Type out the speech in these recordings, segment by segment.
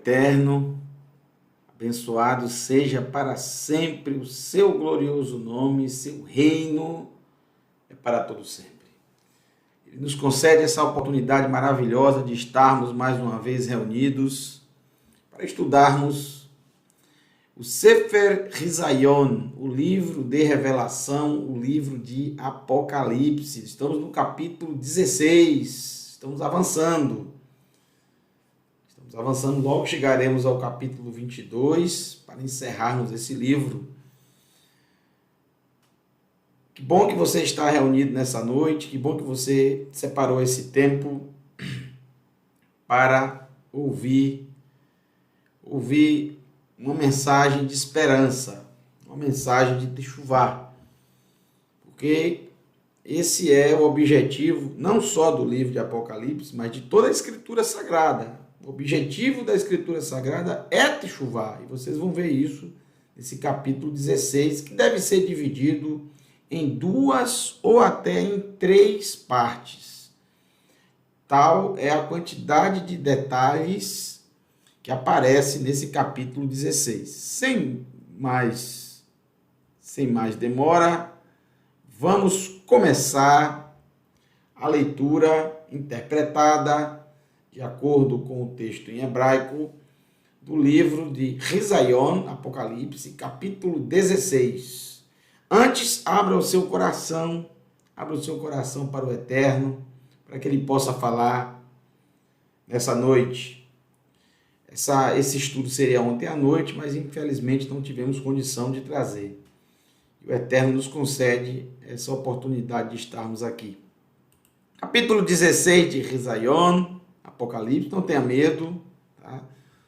eterno, abençoado seja para sempre o seu glorioso nome, seu reino é para todo sempre. Ele nos concede essa oportunidade maravilhosa de estarmos mais uma vez reunidos para estudarmos o Sefer Hizayon, o livro de revelação, o livro de Apocalipse. Estamos no capítulo 16, estamos avançando, logo chegaremos ao capítulo 22 para encerrarmos esse livro. Que bom que você está reunido nessa noite, que bom que você separou esse tempo para ouvir uma mensagem de esperança, uma mensagem de Teshuvá, porque esse é o objetivo não só do livro de Apocalipse, mas de toda a Escritura Sagrada. O objetivo da Escritura Sagrada é Teshuvá, e vocês vão ver isso nesse capítulo 16, que deve ser dividido em 2 ou até em 3 partes. Tal é a quantidade de detalhes que aparece nesse capítulo 16. Sem mais demora, vamos começar a leitura interpretada de acordo com o texto em hebraico do livro de Hizayon, Apocalipse, capítulo 16. Antes, abra o seu coração para o Eterno, para que Ele possa falar nessa noite. Esse estudo seria ontem à noite, mas infelizmente não tivemos condição de trazer. E o Eterno nos concede essa oportunidade de estarmos aqui. Capítulo 16 de Hizayon, Apocalipse, não tenha medo, tá?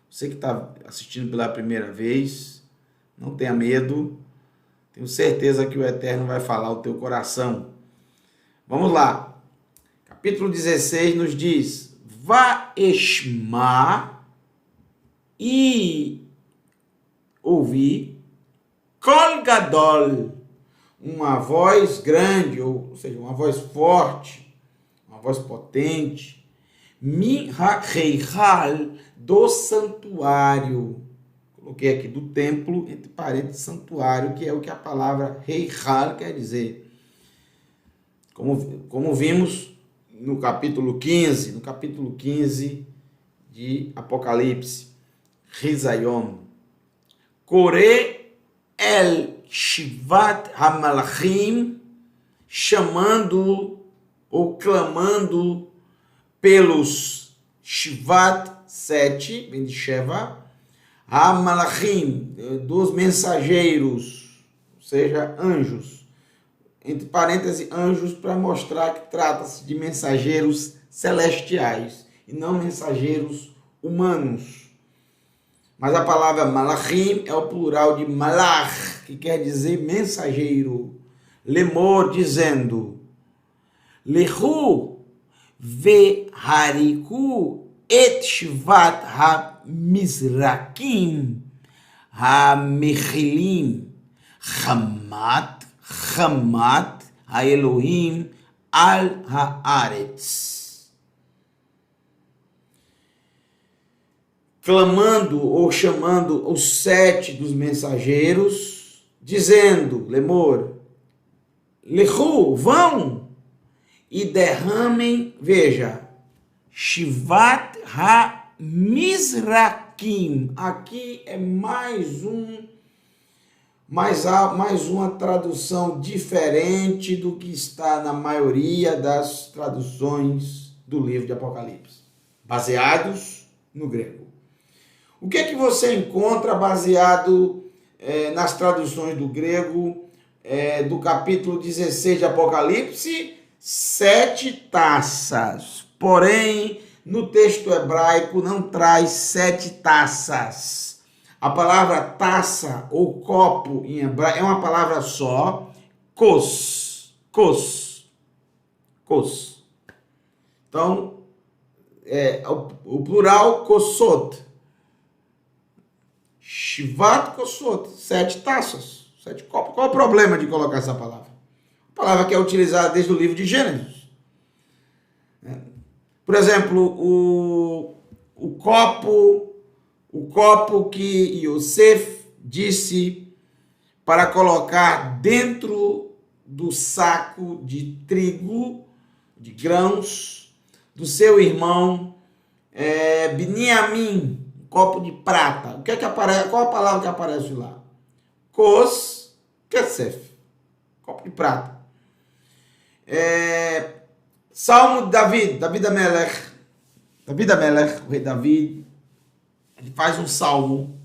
Você que está assistindo pela primeira vez, não tenha medo. Tenho certeza que o Eterno vai falar ao teu coração. Vamos lá. Capítulo 16 nos diz: Vaeshma, e ouvi, Kol Gadol, uma voz grande, ou seja, uma voz forte, uma voz potente, Mi ha-Reihal, do santuário. Coloquei aqui do templo, entre parênteses, santuário, que é o que a palavra Reihal quer dizer. Como vimos no capítulo 15 de Apocalipse. Hizayon. Kore el Shivat HaMalachim, chamando ou clamando pelos Shivat 7, vem de Sheva, HaMalachim, dos mensageiros, ou seja, anjos. Entre parênteses, anjos, para mostrar que trata-se de mensageiros celestiais e não mensageiros humanos. Mas a palavra Malachim é o plural de Malach, que quer dizer mensageiro. Lemor, dizendo: Lehu ve'hariku et shvat ha-mizrakim ha-mechilim chamat ha-Elohim al haaretz. Clamando ou chamando os 7 dos mensageiros, dizendo, Lemor, Lehu, vão e derramem, veja, Shivat ha-Mizrakim. Aqui é mais uma tradução diferente do que está na maioria das traduções do livro de Apocalipse, baseados no grego. O que é que você encontra baseado nas traduções do grego do capítulo 16 de Apocalipse? 7 taças. Porém, no texto hebraico não traz 7 taças. A palavra taça ou copo em hebraico é uma palavra só, kos. Então, o plural kosot. Shivat kosot, 7 taças, 7 copos. Qual é o problema de colocar essa palavra? A palavra que é utilizada desde o livro de Gênesis. Por exemplo, o copo o copo que Yosef disse para colocar dentro do saco de trigo, de grãos, do seu irmão Biniamim, um copo de prata. O que é que aparece? Qual a palavra que aparece lá? Kos Kesef, copo de prata. Salmo de David Amelech, o rei David, ele faz um salmo.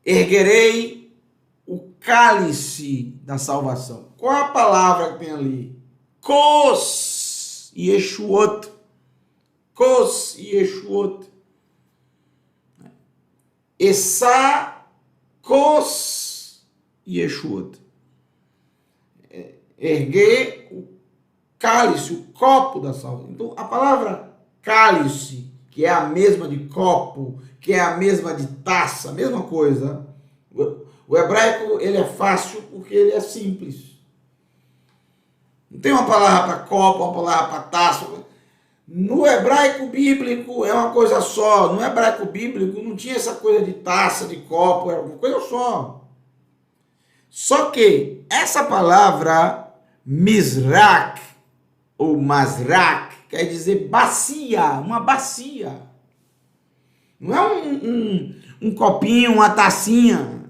Erguerei o cálice da salvação. Qual a palavra que tem ali? Kos Yeshuot. Kos Yeshuot. Essa Kos Yeshuot. Erguer o cálice, o copo da salvação. Então, a palavra cálice, que é a mesma de copo, que é a mesma de taça, a mesma coisa. O hebraico, ele é fácil porque ele é simples. Não tem uma palavra para copo, uma palavra para taça. No hebraico bíblico é uma coisa só. No hebraico bíblico não tinha essa coisa de taça, de copo, era uma coisa só. Só que essa palavra Mizrak ou Mazrak quer dizer bacia, uma bacia. Não é um copinho, uma tacinha.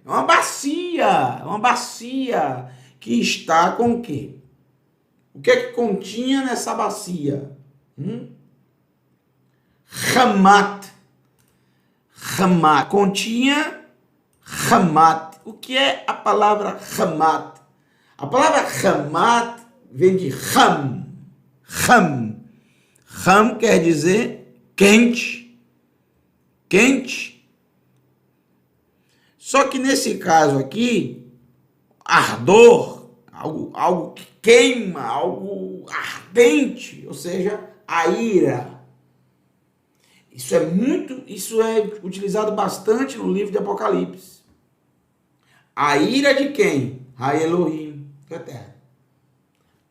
É uma bacia que está com o quê? O que é que continha nessa bacia? Hamat. Hamat. Continha Hamat. O que é a palavra Hamat? A palavra Hamat vem de Ham. Ham. Ham quer dizer quente. Quente. Só que nesse caso aqui, ardor, algo que queima, algo ardente, ou seja, a ira. Isso é utilizado bastante no livro de Apocalipse. A ira de quem? Ha Elohim, que é a terra.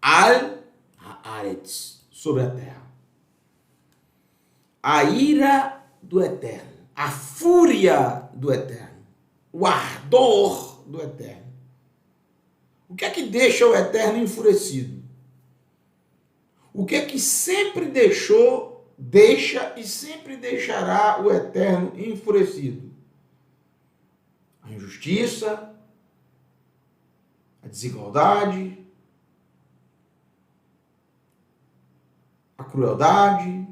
Al-Haaretz, sobre a terra. A ira do Eterno, a fúria do Eterno, o ardor do Eterno. O que é que deixa o Eterno enfurecido? O que é que sempre deixa e sempre deixará o Eterno enfurecido? A injustiça, a desigualdade, a crueldade.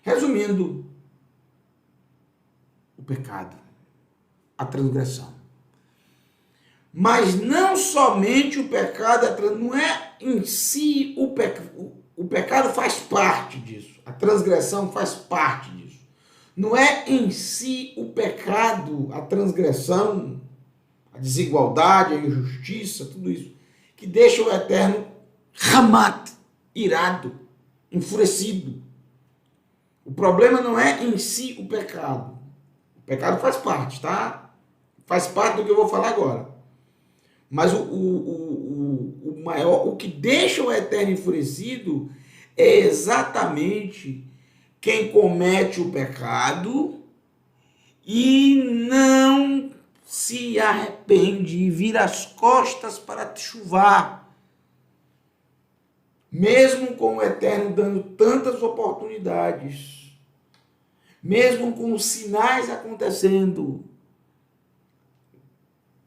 Resumindo, o pecado, a transgressão. Mas não somente o pecado, não é em si o pecado. O pecado faz parte disso. A transgressão faz parte disso. Não é em si o pecado, a transgressão, a desigualdade, a injustiça, tudo isso, que deixa o Eterno Hamat, irado, enfurecido. O problema não é em si o pecado. O pecado faz parte, tá? Faz parte do que eu vou falar agora. Mas o maior, o que deixa o Eterno enfurecido é exatamente quem comete o pecado e não se arrepende e vira as costas para te chuvar. Mesmo com o Eterno dando tantas oportunidades, mesmo com os sinais acontecendo,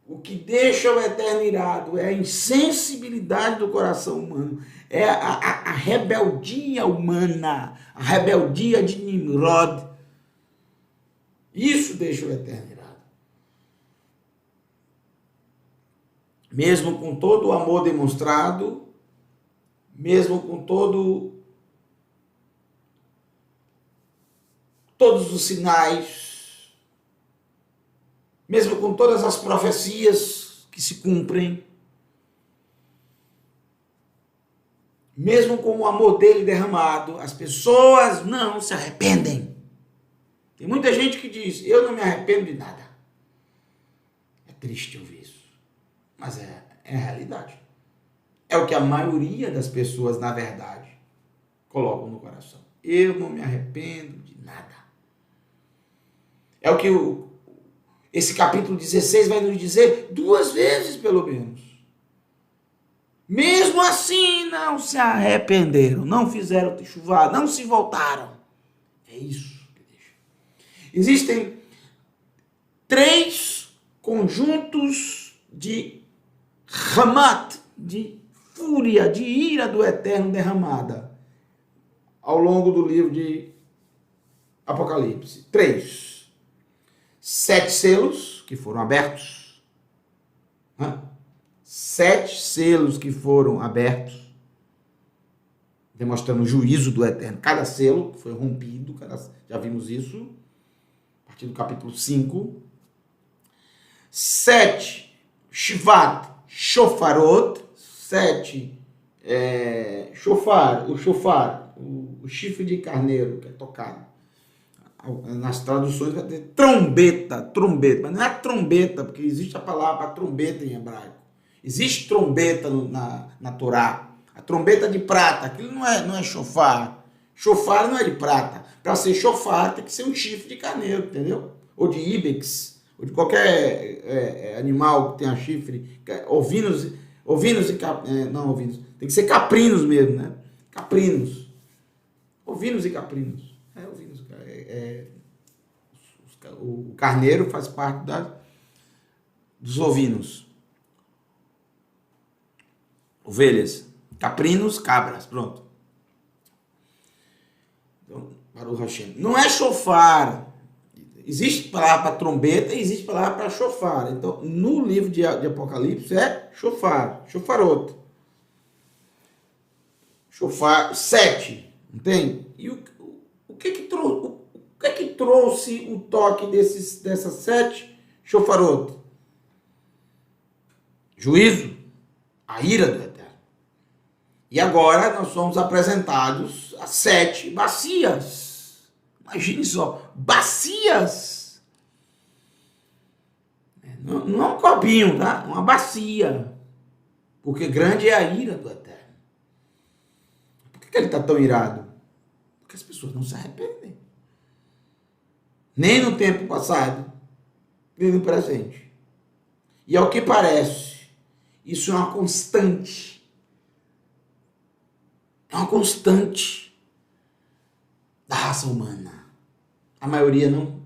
o que deixa o Eterno irado é a insensibilidade do coração humano, é a rebeldia humana, a rebeldia de Nimrod. Isso deixa o Eterno irado. Mesmo com todo o amor demonstrado, mesmo com todos os sinais, mesmo com todas as profecias que se cumprem, mesmo com o amor dele derramado, as pessoas não se arrependem. Tem muita gente que diz, eu não me arrependo de nada. É triste ouvir isso, mas é a realidade. É o que a maioria das pessoas, na verdade, colocam no coração. eu não me arrependo de nada. É o que esse capítulo 16 vai nos dizer 2 vezes, pelo menos. Mesmo assim, não se arrependeram, não fizeram techuvá, não se voltaram. É isso que deixa. Existem 3 conjuntos de Hamat, de fúria, de ira do Eterno derramada ao longo do livro de Apocalipse. 3. 7 selos que foram abertos. 7 selos que foram abertos, demonstrando o juízo do Eterno. Cada selo foi rompido, já vimos isso, a partir do capítulo 5. 7, Shvat, Shofarot, 7, shofar, o chifre de carneiro que é tocado. Nas traduções vai ter trombeta, mas não é trombeta, porque existe a palavra trombeta em hebraico. Existe trombeta na Torá. A trombeta de prata, aquilo não é shofar. Shofar não é de prata. Para ser shofar tem que ser um chifre de carneiro, entendeu? Ou de ibex, ou de qualquer animal que tenha chifre. Ovinos e não ovinos. Tem que ser caprinos mesmo, né? Caprinos. Ovinos e caprinos. Ovinos. O carneiro faz parte dos ovinos. Ovelhas. Caprinos, cabras. Pronto. Então, Baruch Hashem. Não é shofar. Existe palavra para trombeta e existe palavra para shofar. Então, no livro de Apocalipse é shofar. Shofarot. Shofar 7. Entende? E o que trouxe o toque dessas 7 shofarot? Juízo. A ira do Eterno. E agora nós somos apresentados a 7 bacias. Imagine só, bacias. Não é um copinho, tá? Uma bacia. Porque grande é a ira do Eterno. Por que ele está tão irado? Porque as pessoas não se arrependem. Nem no tempo passado, nem no presente. E ao que parece, isso é uma constante. É uma constante da raça humana. A maioria não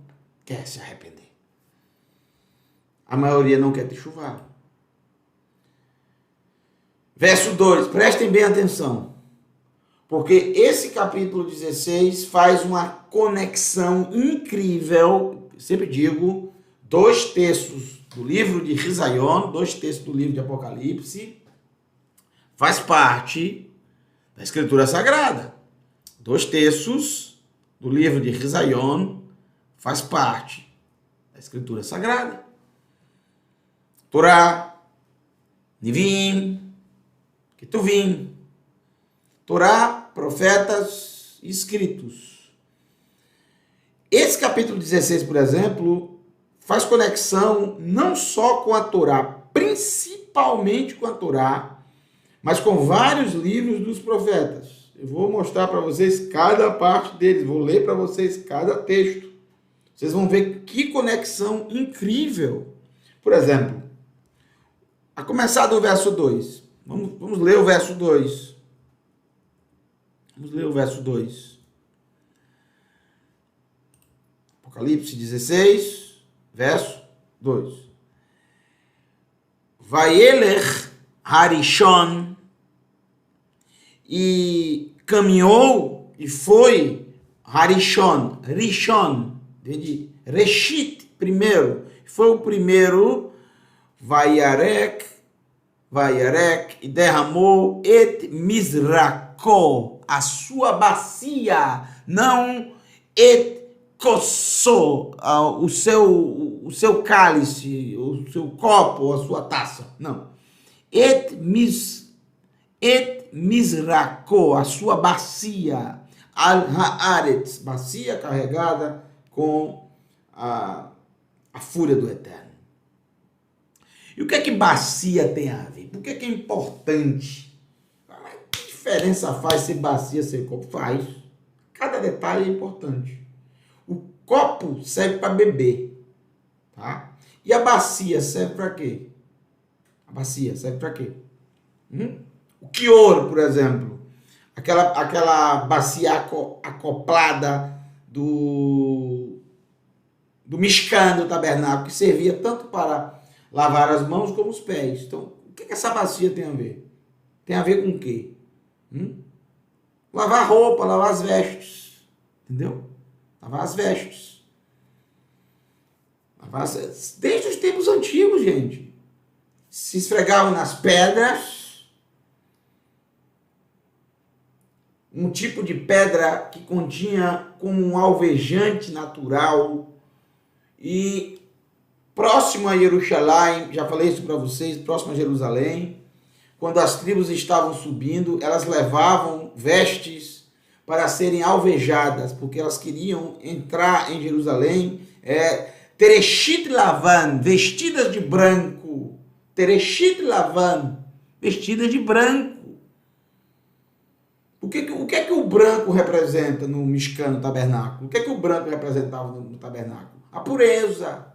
quer se arrepender. A maioria não quer techuvá. Verso 2, prestem bem atenção. Porque esse capítulo 16 faz uma conexão incrível, sempre digo, 2 terços do livro de Risaion, 2 terços do livro de Apocalipse, faz parte da Escritura Sagrada. 2 terços do livro de Risaion faz parte da Escritura Sagrada. Torá, Nivim, Ketuvim, Torá, profetas e escritos. Esse capítulo 16, por exemplo, faz conexão não só com a Torá, principalmente com a Torá, mas com vários livros dos profetas. Eu vou mostrar para vocês cada parte deles, vou ler para vocês cada texto. Vocês vão ver que conexão incrível. Por exemplo, a começar do verso 2. Vamos ler o verso 2. Vamos ler o verso 2. Apocalipse 16, verso 2. Vayeler Harishon, e caminhou e foi Harishon, Rishon, de Reshit, primeiro, foi o primeiro, Vayarek, e derramou et Mizrako, a sua bacia, não et kosso, o seu cálice, o seu copo, a sua taça, não. Et Mizrako, a sua bacia, al haaretz, bacia carregada com a fúria do Eterno. E o que é que bacia tem a ver? Por que é importante? Que diferença faz ser bacia, ser copo? Faz. Cada detalhe é importante. O copo serve para beber, tá? E a bacia serve para quê? A bacia serve para quê? O quioro, por exemplo, aquela bacia acoplada do Mishkan do tabernáculo, que servia tanto para lavar as mãos como os pés. Então, o que essa bacia tem a ver? Tem a ver com o quê? Lavar roupa, lavar as vestes. Entendeu? Lavar as vestes. Desde os tempos antigos, gente. Se esfregavam nas pedras. Um tipo de pedra que continha como um alvejante natural. E próximo a Jerusalém, já falei isso para vocês, próximo a Jerusalém, quando as tribos estavam subindo, elas levavam vestes para serem alvejadas, porque elas queriam entrar em Jerusalém, Tereshit Lavan, vestidas de branco, Tereshit Lavan, vestidas de branco. O que é que o branco representa no Mishkan, no tabernáculo? O que é que o branco representava no tabernáculo? A pureza,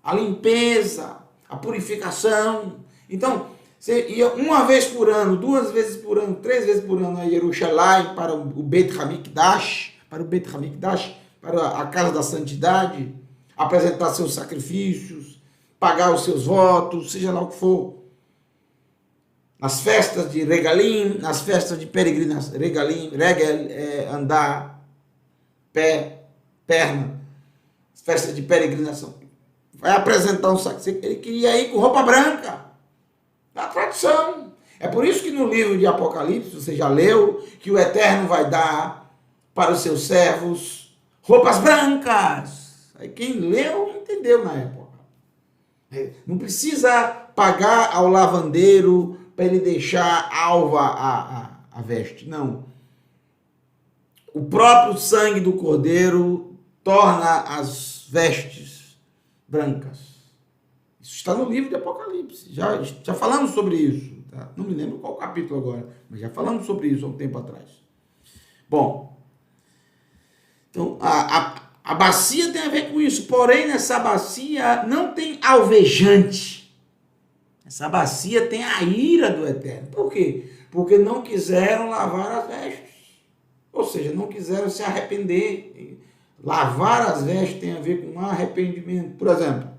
a limpeza, a purificação. Então, você ia uma vez por ano, 2 vezes por ano, 3 vezes por ano a Jerusalém para o Beit Hamikdash, para a casa da santidade, apresentar seus sacrifícios, pagar os seus votos, seja lá o que for. Nas festas de regalim, nas festas de peregrinação, regel é andar, pé, perna, festa de peregrinação. Vai apresentar um sacrifício. Ele queria ir com roupa branca. Da tradição. É por isso que no livro de Apocalipse, você já leu, que o Eterno vai dar para os seus servos roupas brancas. Aí quem leu, entendeu na época. Não precisa pagar ao lavandeiro para ele deixar alva a veste. Não. O próprio sangue do cordeiro torna as vestes brancas. Isso está no livro de Apocalipse. Já falamos sobre isso. Tá? Não me lembro qual capítulo agora, mas já falamos sobre isso há um tempo atrás. Bom, então a bacia tem a ver com isso, porém nessa bacia não tem alvejante. Essa bacia tem a ira do Eterno. Por quê? Porque não quiseram lavar as vestes. Ou seja, não quiseram se arrepender. Lavar as vestes tem a ver com arrependimento. Por exemplo,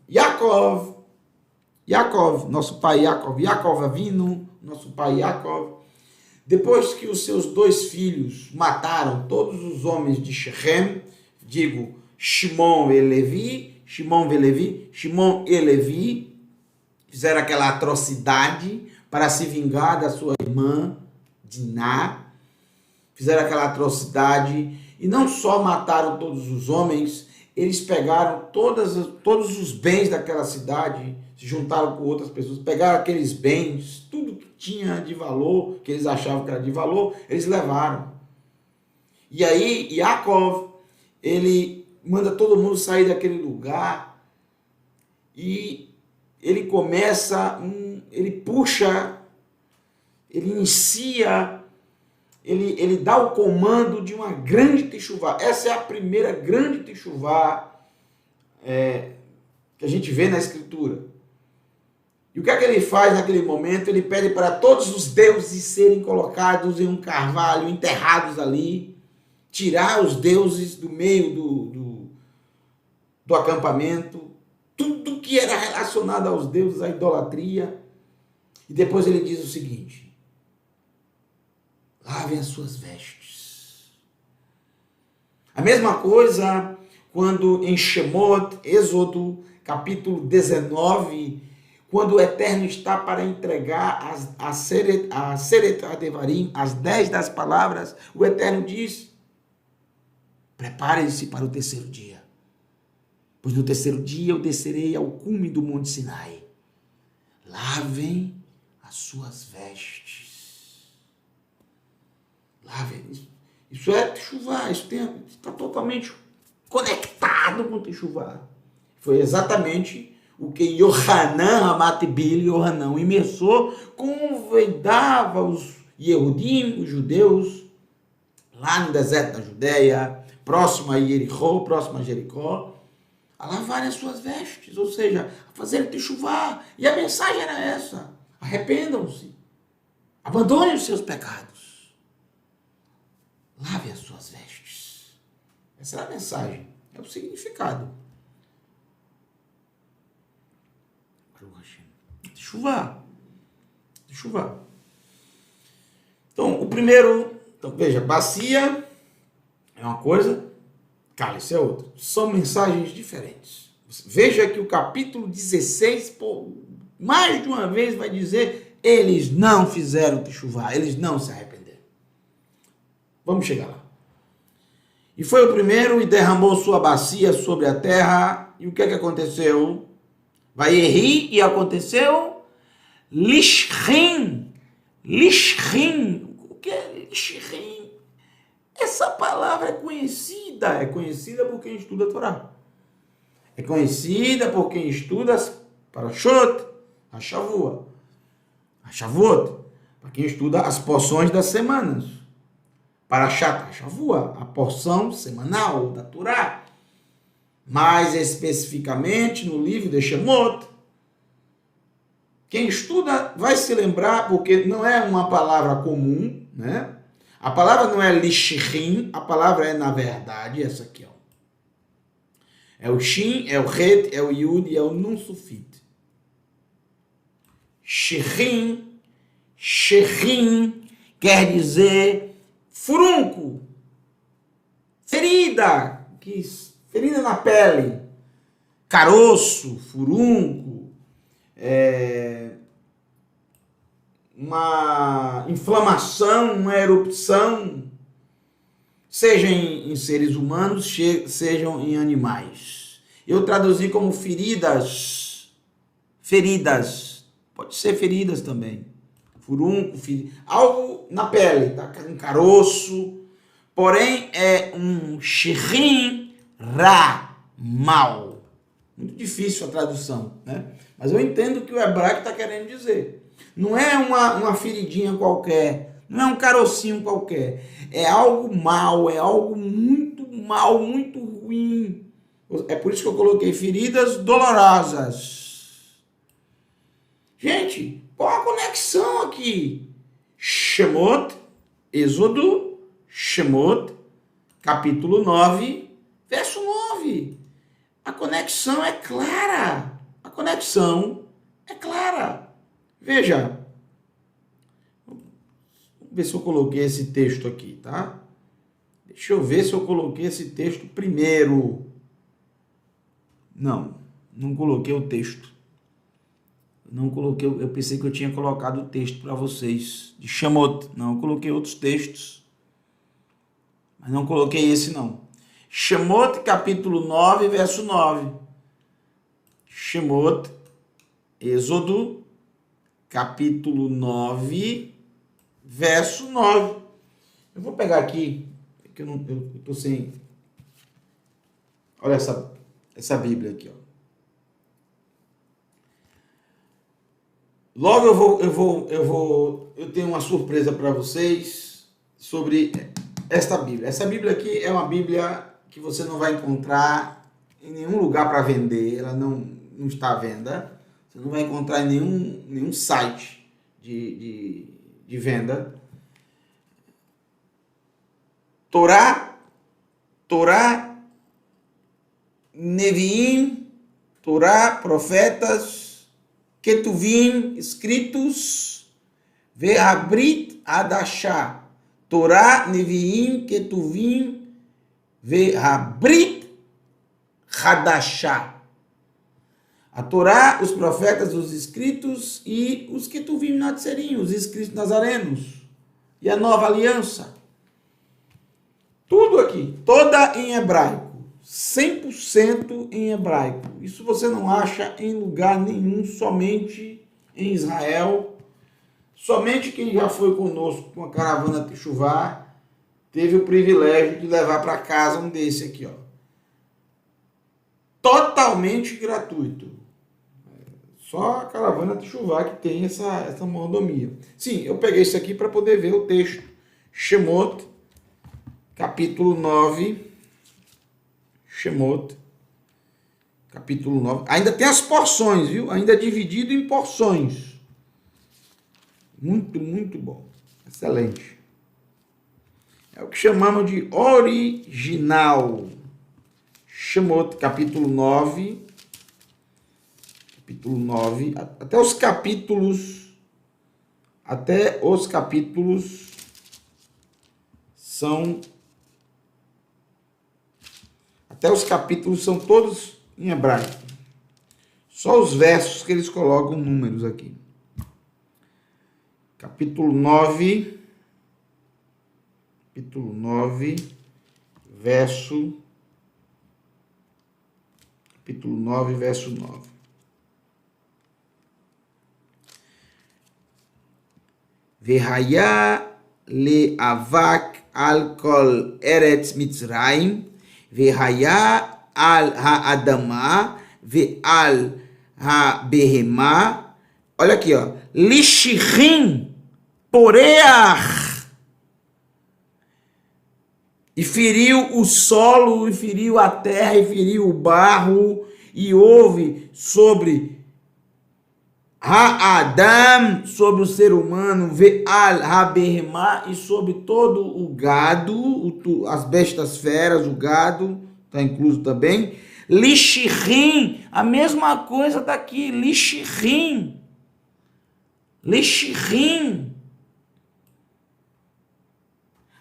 Yaakov, nosso pai Yaakov Avinu, nosso pai Yaakov, depois que os seus 2 filhos mataram todos os homens de Shechem, digo, Shimon e Levi, fizeram aquela atrocidade para se vingar da sua irmã, Diná, fizeram aquela atrocidade e não só mataram todos os homens, eles pegaram todos os bens daquela cidade, se juntaram com outras pessoas, pegaram aqueles bens, tudo que tinha de valor, que eles achavam que era de valor, eles levaram. E aí, Yaakov, ele manda todo mundo sair daquele lugar e ele começa, ele puxa, ele inicia, ele dá o comando de uma grande techuvá. Essa é a primeira grande techuvá que a gente vê na Escritura. E o que é que ele faz naquele momento? Ele pede para todos os deuses serem colocados em um carvalho, enterrados ali, tirar os deuses do meio do acampamento, tudo que era relacionado aos deuses, à idolatria. E depois ele diz o seguinte: lavem as suas vestes. A mesma coisa quando em Shemot, Êxodo, capítulo 19, quando o Eterno está para entregar a Seret HaDevarim, as 10 das palavras, o Eterno diz: preparem-se para o 3º dia, pois no 3º dia eu descerei ao cume do Monte Sinai. Lavem as suas vestes. Lavem. Isso é techuvá, isso está totalmente conectado com techuvá. Foi exatamente o que Yohanan, Amatbil, Yohanan, imersor, convidava os Yehudim, os judeus, lá no deserto da Judéia, próximo a Jericó, a lavarem as suas vestes, ou seja, a fazerem techuvá. E a mensagem era essa: arrependam-se, abandonem os seus pecados, lavem as suas vestes. Essa era a mensagem, é o significado. Techuvá. Então, o primeiro, veja, bacia é uma coisa, cálice é outra. São mensagens diferentes. Veja que o capítulo 16, mais de uma vez vai dizer, eles não fizeram techuvá, eles não se arrependeram. Vamos chegar lá. E foi o primeiro e derramou sua bacia sobre a terra. E o que é que aconteceu? Vai errir e aconteceu lishrim. Lishrim. O que é lishrim? Essa palavra é conhecida por quem estuda a Torá. É conhecida por quem estuda Parashot, a Shavuot, para quem estuda as porções das semanas. Parashat HaShavua, a porção semanal da Torá. Mais especificamente no livro de Shemot. Quem estuda vai se lembrar, porque não é uma palavra comum, né? A palavra não é lishrim, a palavra é, na verdade, essa aqui, ó. É o shin, é o het, é o yud e é o nun sufit. Shechim quer dizer furunco, ferida na pele, caroço, furunco, uma inflamação, uma erupção, seja em seres humanos, sejam em animais. Eu traduzi como feridas, pode ser feridas também, furunco, algo na pele, tá? Um caroço, porém é um shechim ra, mal. Muito difícil a tradução, né? Mas eu entendo o que o hebraico está querendo dizer. Não é uma feridinha qualquer, não é um carocinho qualquer. É algo mal, é algo muito mal, muito ruim. É por isso que eu coloquei feridas dolorosas. Gente, qual a conexão aqui? Shemot, Êxodo, Shemot, capítulo 9, verso 9. A conexão é clara. Veja. Vamos ver se eu coloquei esse texto aqui, tá? Deixa eu ver se eu coloquei esse texto primeiro. Não coloquei o texto. Eu pensei que eu tinha colocado o texto para vocês, de Shemot. Não, eu coloquei outros textos. Mas não coloquei esse não. Shemot, capítulo 9, verso 9. Shemot, Êxodo, capítulo 9, verso 9. Eu vou pegar aqui, que eu estou sem... Olha essa Bíblia aqui, ó. Logo eu tenho uma surpresa para vocês sobre esta Bíblia. Essa Bíblia aqui é uma Bíblia que você não vai encontrar em nenhum lugar para vender, ela não está à venda. Você não vai encontrar em nenhum site de venda. Torá, Neviim, Torá, profetas, Ketuvim, escritos, Ve'abrit Hadashah. Torá, Neviim, Ketuvim, Ve'abrit Hadashah. A Torá, os profetas, os escritos e os Ketuvim Natzerim, os escritos nazarenos. E a nova aliança. Tudo aqui, toda em hebraico. 100% em hebraico. Isso você não acha em lugar nenhum, somente em Israel. Somente quem já foi conosco com a caravana Techuvá teve o privilégio de levar para casa um desse aqui, ó. Totalmente gratuito. Só a caravana de Chuvá que tem essa mordomia. Sim, eu peguei isso aqui para poder ver o texto. Shemot, capítulo 9. Shemot, capítulo 9. Ainda tem as porções, viu? Ainda é dividido em porções. Muito, muito bom. Excelente. É o que chamamos de original. Shemot, capítulo 9. Capítulo 9. Até os capítulos são... Até os capítulos são todos em hebraico. Só os versos que eles colocam números aqui. Capítulo 9, verso 9. Vehaya le'avak al kol eretz Mitzrayim, vehaya al ha'adama, ve'al ha'behemá. Olha aqui, ó. Lishirim poreach. E feriu o solo, e feriu a terra, e feriu o barro, e houve sobre Ha'adam, sobre o ser humano, ve'al ha'behemá, e sobre todo o gado, as bestas feras, o gado, está incluso também. Lishirim, a mesma coisa daqui, lishirim.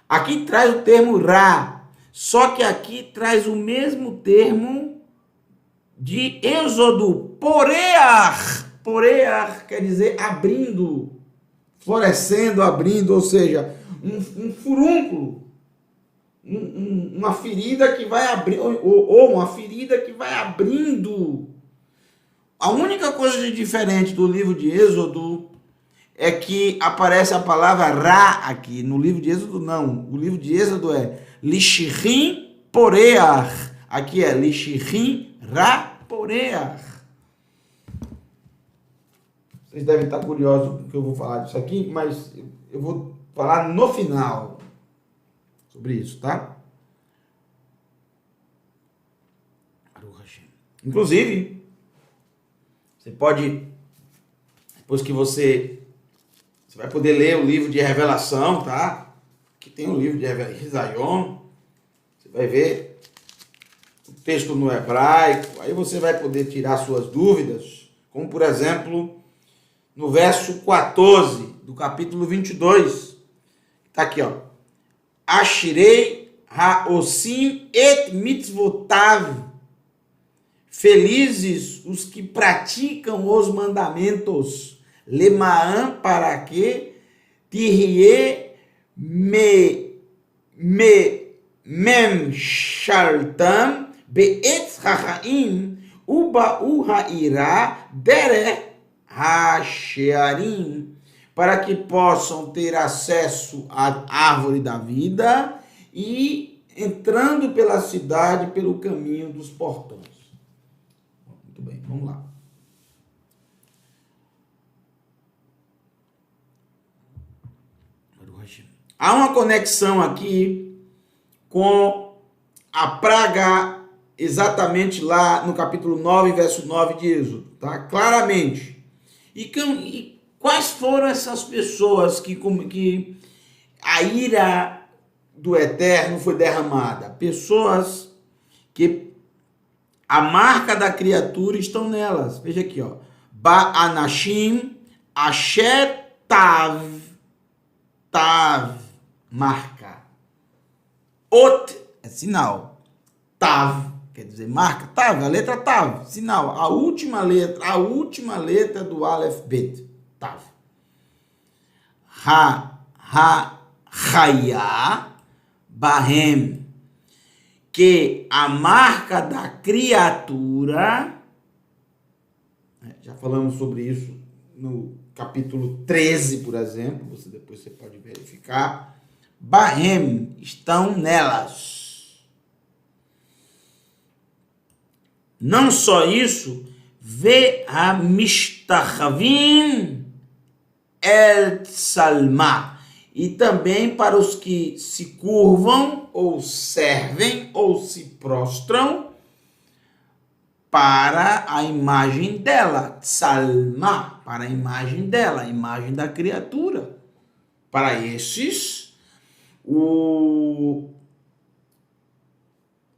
Aqui traz o termo ra, só que aqui traz o mesmo termo de Êxodo, poreach. Poreach quer dizer abrindo, florescendo, abrindo, ou seja, um furúnculo, uma ferida que vai abrir, ou uma ferida que vai abrindo. A única coisa de diferente do livro de Êxodo é que aparece a palavra ra aqui. No livro de Êxodo, não. O livro de Êxodo é Lishirim poreach. Aqui é Lishirim ra poreach. Vocês devem estar curiosos porque eu vou falar disso aqui, mas eu vou falar no final sobre isso, tá? Inclusive, você pode, depois que você vai poder ler o livro de Revelação, tá? Aqui tem o livro de Risayon. Você vai ver o texto no hebraico. Aí você vai poder tirar suas dúvidas. Como, por exemplo, no verso 14 do capítulo 22. Está aqui, ó. Ashirei ha'osim et mitzvotav. Felizes os que praticam os mandamentos. Lemaam, para que Tirie mem shaltam be'etz hachaim uba'u ha'ira derech ha'shearim, para que possam ter acesso à árvore da vida e entrando pela cidade pelo caminho dos portões. Muito bem, vamos lá. Há uma conexão aqui com a praga exatamente lá no capítulo 9, verso 9 de Êxodo, tá? Claramente. E quais foram essas pessoas que a ira do Eterno foi derramada? Pessoas que a marca da criatura estão nelas. Veja aqui, ó. Ba'anashim asher tav, marca. Ot é sinal. Tav quer dizer marca. Tav, a letra tav, sinal. A última letra do Aleph Bet. Tav. Chaya, bahem, que a marca da criatura, já falamos sobre isso no capítulo 13, por exemplo, depois você pode verificar. Bahem, estão nelas. Não só isso, Ve'hamistachavim el Tsalma. E também para os que se curvam, ou servem, ou se prostram para a imagem dela. Tsalma, para a imagem dela, a imagem da criatura. Para esses,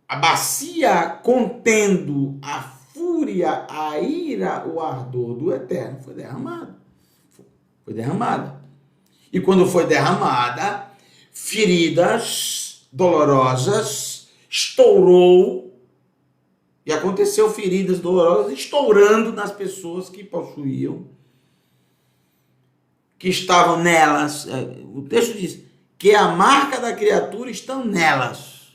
a bacia contendo a fúria, a ira, o ardor do Eterno foi derramada. Foi derramada. E quando foi derramada, feridas dolorosas, estourou, e aconteceu feridas dolorosas estourando nas pessoas que possuíam, que estavam nelas. O texto diz que a marca da criatura estão nelas.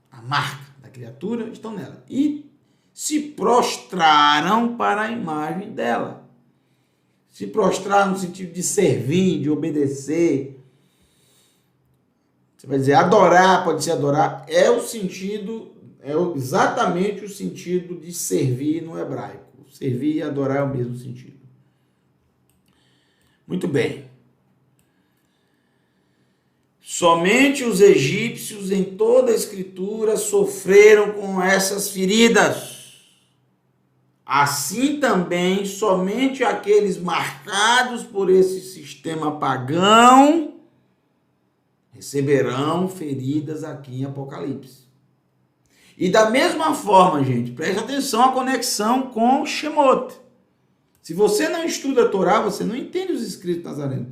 A marca da criatura estão nelas. E se prostraram para a imagem dela. Se prostrar no sentido de servir, de obedecer. Você vai dizer adorar, pode ser adorar. É o sentido, exatamente o sentido de servir no hebraico. Servir e adorar é o mesmo sentido. Muito bem. Somente os egípcios em toda a Escritura sofreram com essas feridas. Assim também, somente aqueles marcados por esse sistema pagão receberão feridas aqui em Apocalipse. E da mesma forma, gente, preste atenção à conexão com Shemot. Se você não estuda a Torá, você não entende os escritos nazarenos.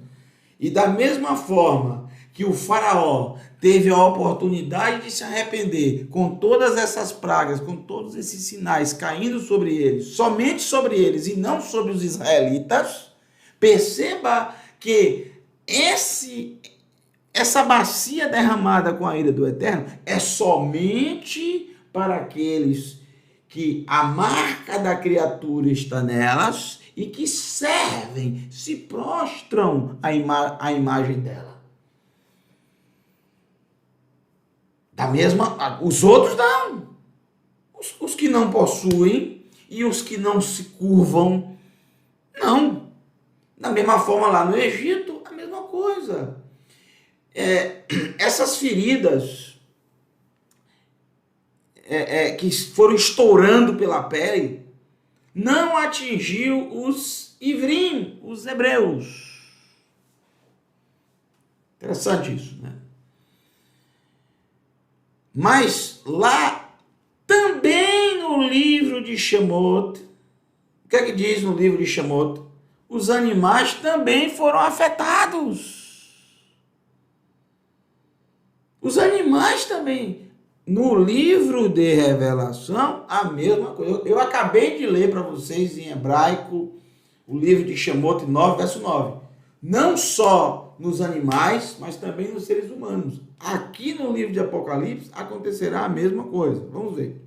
E da mesma forma que o faraó teve a oportunidade de se arrepender com todas essas pragas, com todos esses sinais caindo sobre eles, somente sobre eles e não sobre os israelitas, perceba que essa bacia derramada com a ira do Eterno é somente para aqueles que a marca da criatura está nelas e que servem, se prostram à imagem dela. Da mesma, os outros não. Os que não possuem e os que não se curvam, não. Da mesma forma lá no Egito, a mesma coisa. Essas feridas que foram estourando pela pele não atingiu os ivrim, os hebreus. Interessante isso, né? Mas lá, também no livro de Shemot, o que é que diz no livro de Shemot? Os animais também foram afetados. Os animais também. No livro de Revelação, a mesma coisa. Eu acabei de ler para vocês em hebraico o livro de Shemot 9, verso 9. Não só nos animais, mas também nos seres humanos. Aqui no livro de Apocalipse acontecerá a mesma coisa. Vamos ver.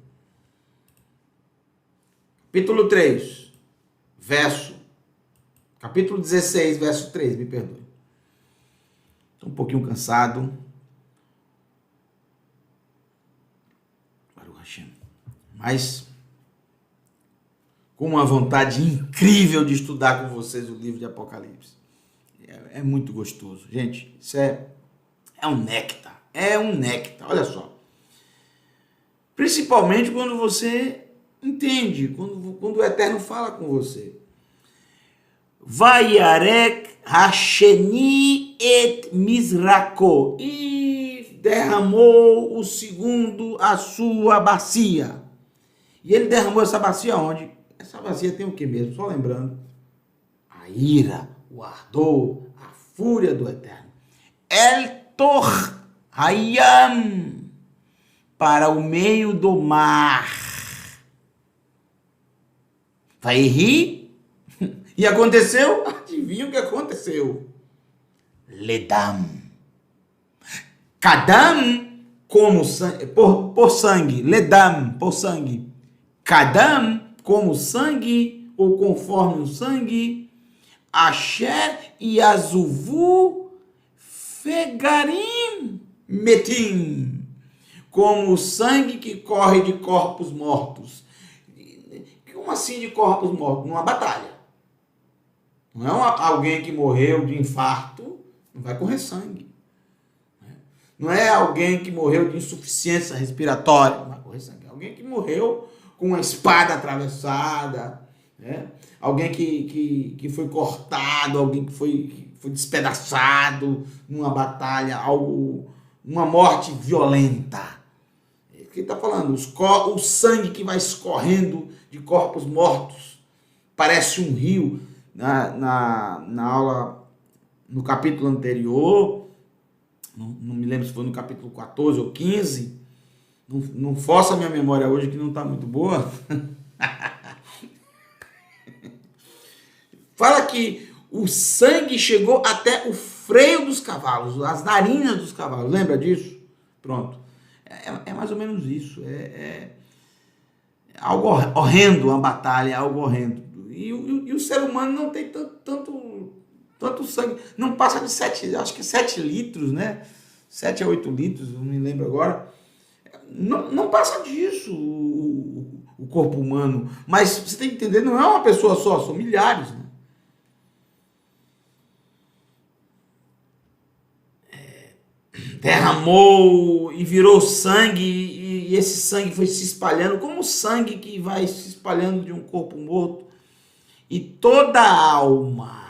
Capítulo 3, capítulo 16, verso 3, me perdoe. Estou um pouquinho cansado. Mas com uma vontade incrível de estudar com vocês o livro de Apocalipse. É muito gostoso. Gente, isso é um néctar. É um néctar, olha só. Principalmente quando você entende, quando o Eterno fala com você. Vayarek Hasheni et Mizrako. E derramou o segundo a sua bacia. E ele derramou essa bacia onde? Essa bacia tem o que mesmo? Só lembrando. A ira, o ardor, a fúria do Eterno. El Tor Hayam, para o meio do mar. Vai rir? E aconteceu? Adivinha o que aconteceu? Ledam. Kadam, como sangue, por sangue. Ledam, por sangue. Kadam, como sangue, ou conforme o sangue. Asher e Azuvu Fegarim Metim, como o sangue que corre de corpos mortos. Como assim de corpos mortos? Numa batalha. Não é alguém que morreu de infarto, não vai correr sangue. Não é alguém que morreu de insuficiência respiratória, não vai correr sangue. É alguém que morreu com uma espada atravessada, né? Alguém que foi cortado, alguém que foi despedaçado numa batalha, uma morte violenta. É o que ele está falando, o sangue que vai escorrendo de corpos mortos, parece um rio. Na aula, no capítulo anterior, não me lembro se foi no capítulo 14 ou 15, não força a minha memória hoje que não está muito boa. Fala que o sangue chegou até o freio dos cavalos, as narinas dos cavalos, lembra disso? Pronto, é mais ou menos isso, é algo horrendo, uma batalha, é algo horrendo. E o ser humano não tem tanto sangue, não passa de 7 litros, né? 7 a 8 litros, não me lembro agora. Não passa disso o corpo humano. Mas você tem que entender, não é uma pessoa só, são milhares, né? Derramou e virou sangue, e esse sangue foi se espalhando, como o sangue que vai se espalhando de um corpo morto. E toda alma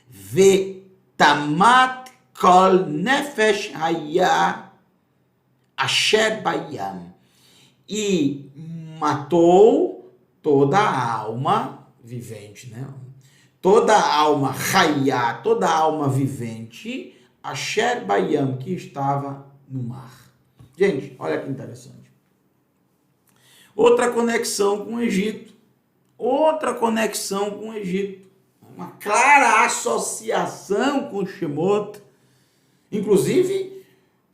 vetamat kol nefesh haya asher bayam, e matou toda alma vivente, né? Toda alma haya, toda alma vivente, asher bayam, que estava no mar. Gente, olha que interessante. Outra conexão com o Egito. Outra conexão com o Egito. Uma clara associação com Shemot. Inclusive,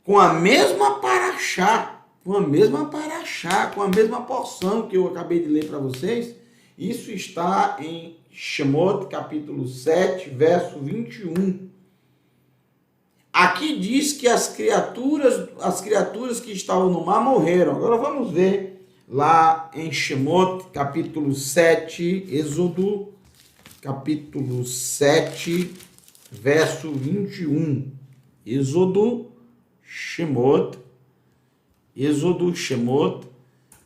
com a mesma paraxá, com a mesma porção que eu acabei de ler para vocês. Isso está em Shemot, capítulo 7, verso 21. Aqui diz que as criaturas que estavam no mar morreram. Agora vamos ver lá em Shemot, capítulo 7, Êxodo, capítulo 7, verso 21. Êxodo, Shemot,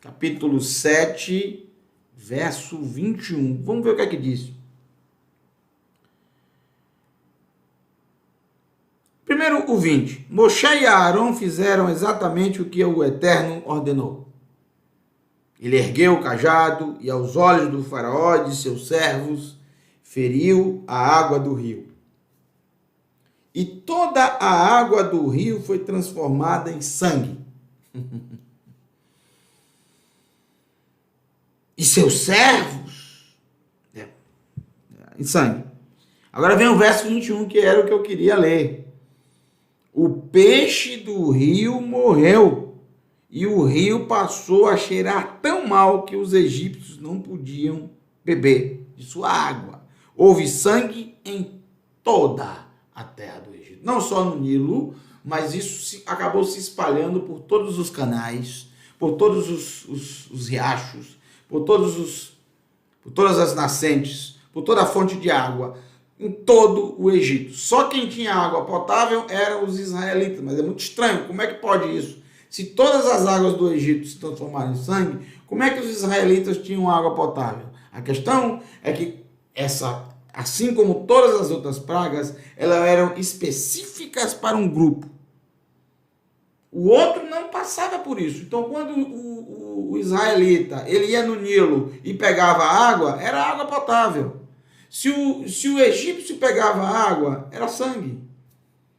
capítulo 7, verso 21. Vamos ver o que é que diz. Primeiro, o 20. Moshe e Aarão fizeram exatamente o que o Eterno ordenou. Ele ergueu o cajado e, aos olhos do faraó e de seus servos, feriu a água do rio. E toda a água do rio foi transformada em sangue. E seus servos em sangue. Agora vem o verso 21, que era o que eu queria ler. O peixe do rio morreu, e o rio passou a cheirar tão mal que os egípcios não podiam beber de sua água. Houve sangue em toda a terra do Egito. Não só no Nilo, mas isso acabou se espalhando por todos os canais, por todos os riachos, por todas as nascentes, por toda a fonte de água, em todo o Egito. Só quem tinha água potável eram os israelitas. Mas é muito estranho, como é que pode isso? Se todas as águas do Egito se transformaram em sangue, como é que os israelitas tinham água potável? A questão é que assim como todas as outras pragas, elas eram específicas para um grupo. O outro não passava por isso. Então, quando o israelita ele ia no Nilo e pegava água, era água potável. Se o egípcio pegava água, era sangue.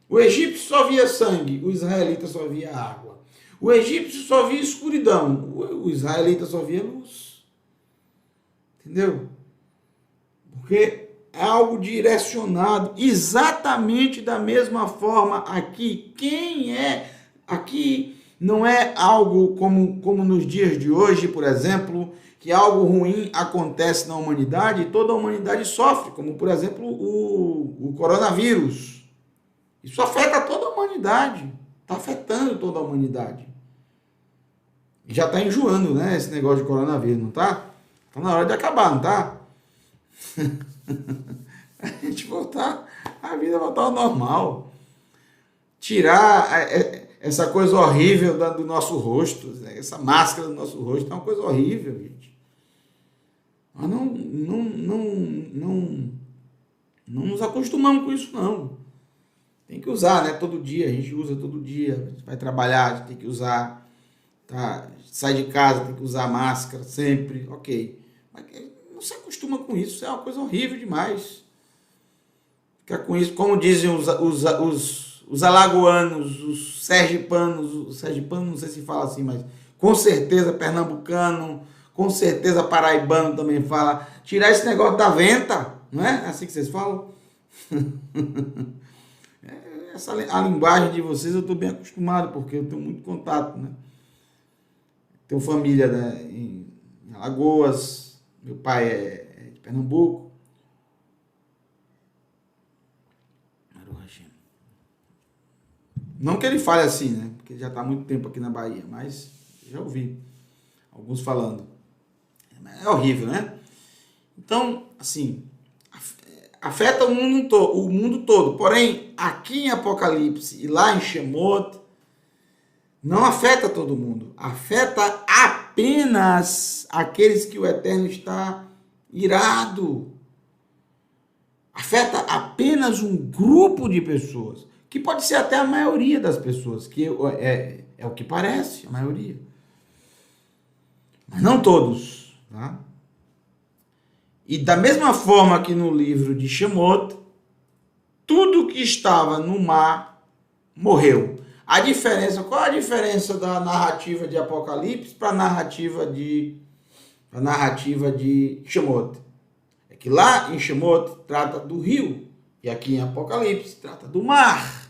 O egípcio só via sangue, o israelita só via água. O egípcio só via escuridão, o israelita só via luz. Entendeu? Porque é algo direcionado exatamente da mesma forma aqui. Aqui não é algo como nos dias de hoje, por exemplo, que algo ruim acontece na humanidade e toda a humanidade sofre, como, por exemplo, o coronavírus. Isso afeta toda a humanidade, está afetando toda a humanidade. Já está enjoando, né, esse negócio de coronavírus, não está? Está na hora de acabar, não tá? A gente voltar, a vida voltar ao normal. Tirar essa coisa horrível do nosso rosto, né? Essa máscara do nosso rosto é uma coisa horrível, gente. Mas não nos acostumamos com isso, não. Tem que usar, né? Todo dia, a gente usa todo dia. A gente vai trabalhar, a gente tem que usar. Tá? Sai de casa, tem que usar máscara sempre. Ok. Mas não se acostuma com isso, é uma coisa horrível demais. Fica com isso, como dizem os alagoanos, os sergipanos não sei se fala assim, mas com certeza pernambucano, com certeza paraibano também fala, tirar esse negócio da venta, não é? É assim que vocês falam? A linguagem de vocês eu estou bem acostumado, porque eu tenho muito contato, né? Tenho família, né, em Alagoas, meu pai é de Pernambuco. Não que ele fale assim, né? Porque ele já está há muito tempo aqui na Bahia, mas já ouvi alguns falando. É horrível, né? Então, assim, afeta o mundo todo. Porém, aqui em Apocalipse e lá em Shemot, não afeta todo mundo. Afeta apenas aqueles que o Eterno está irado. Afeta apenas um grupo de pessoas. Que pode ser até a maioria das pessoas, que é o que parece, a maioria. Mas não todos. Tá? E da mesma forma que no livro de Shemot, tudo que estava no mar morreu. Qual a diferença da narrativa de Apocalipse para a narrativa de Shemot? É que lá em Shemot trata do rio, e aqui em Apocalipse trata do mar.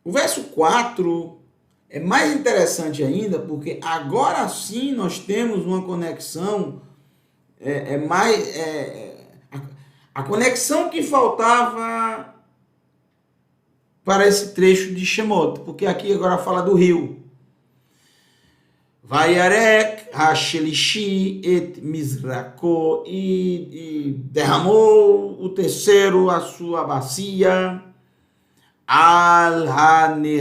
O verso 4 é mais interessante ainda, porque agora sim nós temos uma conexão, a conexão que faltava para esse trecho de Shemot, porque aqui agora fala do rio. Vayarek Hashelishi et Mizrako, e derramou o terceiro a sua bacia, Al-Haneharot,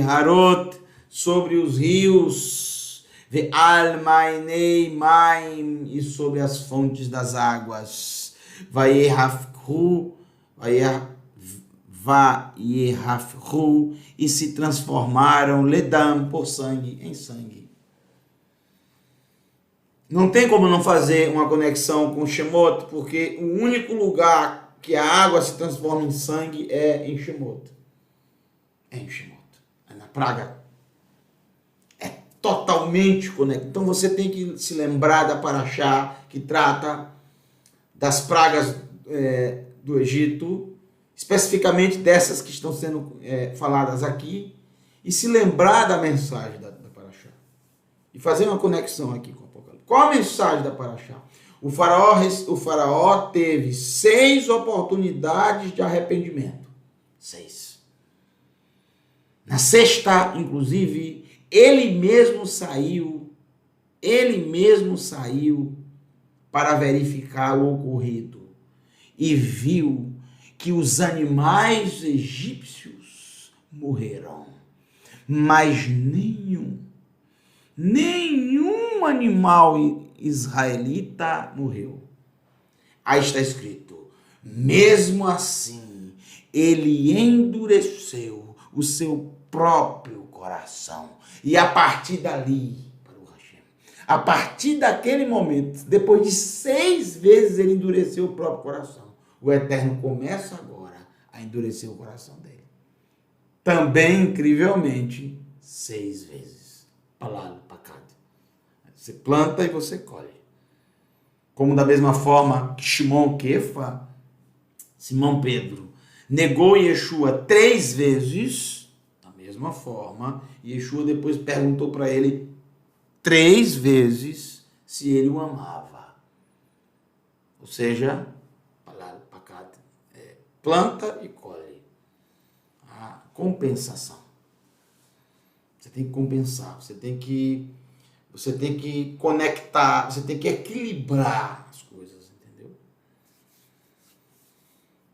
sobre os rios, Ve-Al-Mainei Maim, e sobre as fontes das águas, Vayerhafru, e se transformaram Ledam, por sangue, em sangue. Não tem como não fazer uma conexão com Shemot, porque o único lugar que a água se transforma em sangue é em Shemot. É em Shemot. É na praga. É totalmente conectado. Então você tem que se lembrar da Parashá, que trata das pragas do Egito, especificamente dessas que estão sendo faladas aqui, e se lembrar da mensagem da Parashá. E fazer uma conexão aqui com o Apocalipse. Qual a mensagem da Parashá? O faraó teve 6 oportunidades de arrependimento. 6. Na sexta, inclusive, ele mesmo saiu para verificar o ocorrido e viu que os animais egípcios morreram, mas nenhum animal israelita morreu. Aí está escrito: mesmo assim, ele endureceu o seu próprio coração. E a partir dali, a partir daquele momento, depois de 6 vezes ele endureceu o próprio coração, o Eterno começa agora a endurecer o coração dele. Também, incrivelmente, 6 vezes. Palado, pacado. Você planta e você colhe. Como da mesma forma que Shimon Kefa, Simão Pedro, negou Yeshua 3 vezes, da mesma forma, Yeshua depois perguntou para ele 3 vezes se ele o amava. Ou seja, planta e colhe. A compensação. Você tem que compensar, você tem que conectar, você tem que equilibrar as coisas, entendeu?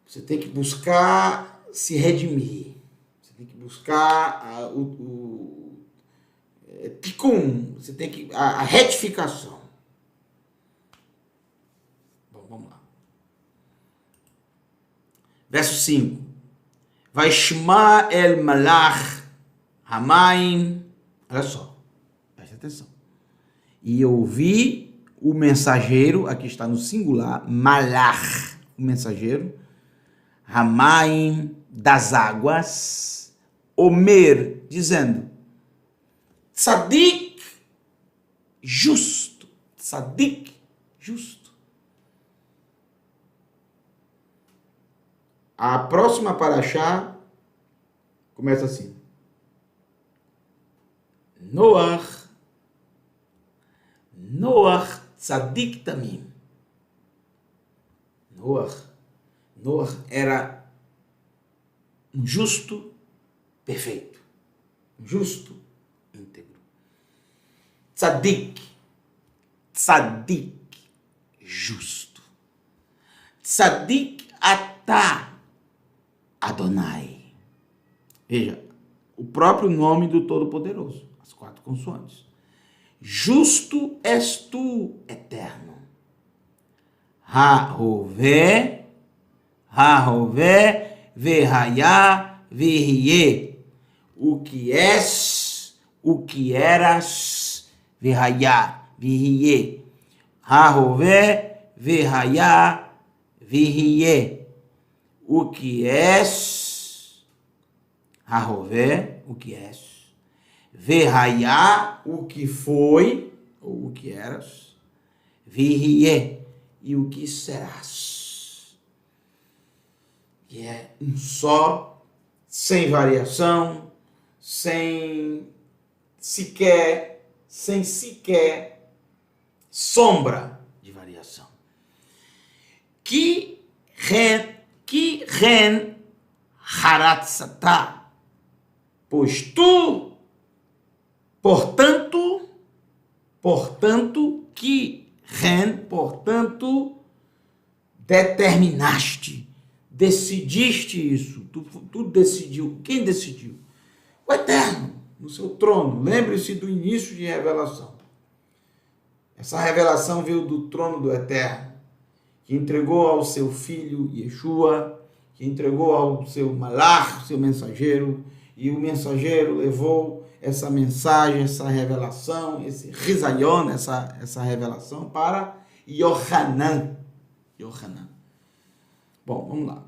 Você tem que buscar se redimir. Você tem que buscar o tikkun, você tem que a retificação. Bom, vamos lá. Verso 5. Vaishma el malach hamaim. Olha só, presta atenção. E eu ouvi o mensageiro, aqui está no singular, malach, o mensageiro, hamaim, das águas, omer, dizendo, tzadik, justo, tzadik, justo. A próxima paraxá começa assim. Noach tzadik tamim. Noach era um justo perfeito. Um justo íntegro. Tzadik, justo. Tzadik atah Adonai. Veja, o próprio nome do Todo-Poderoso, as 4 consoantes. Justo és tu, eterno. Ha-hoveh, vehayah, vehye. O que és, o que eras, vehayah, vehye. Ha-hoveh, vehayah, vehye. O que és, ha-hoveh, o que és, vehayah, o que foi, ou o que eras, vehye, e o que serás. Que é um só, sem variação, sem sequer sombra de variação. Que ren haratzatá, pois tu, portanto, determinaste, decidiste isso, tu decidiu. Quem decidiu? O Eterno, no seu trono. Lembre-se do início de revelação. Essa revelação veio do trono do Eterno, que entregou ao seu filho Yeshua, que entregou ao seu malach, seu mensageiro, e o mensageiro levou essa mensagem, essa revelação, esse Rizayon, essa revelação para Yohanan. Bom, vamos lá.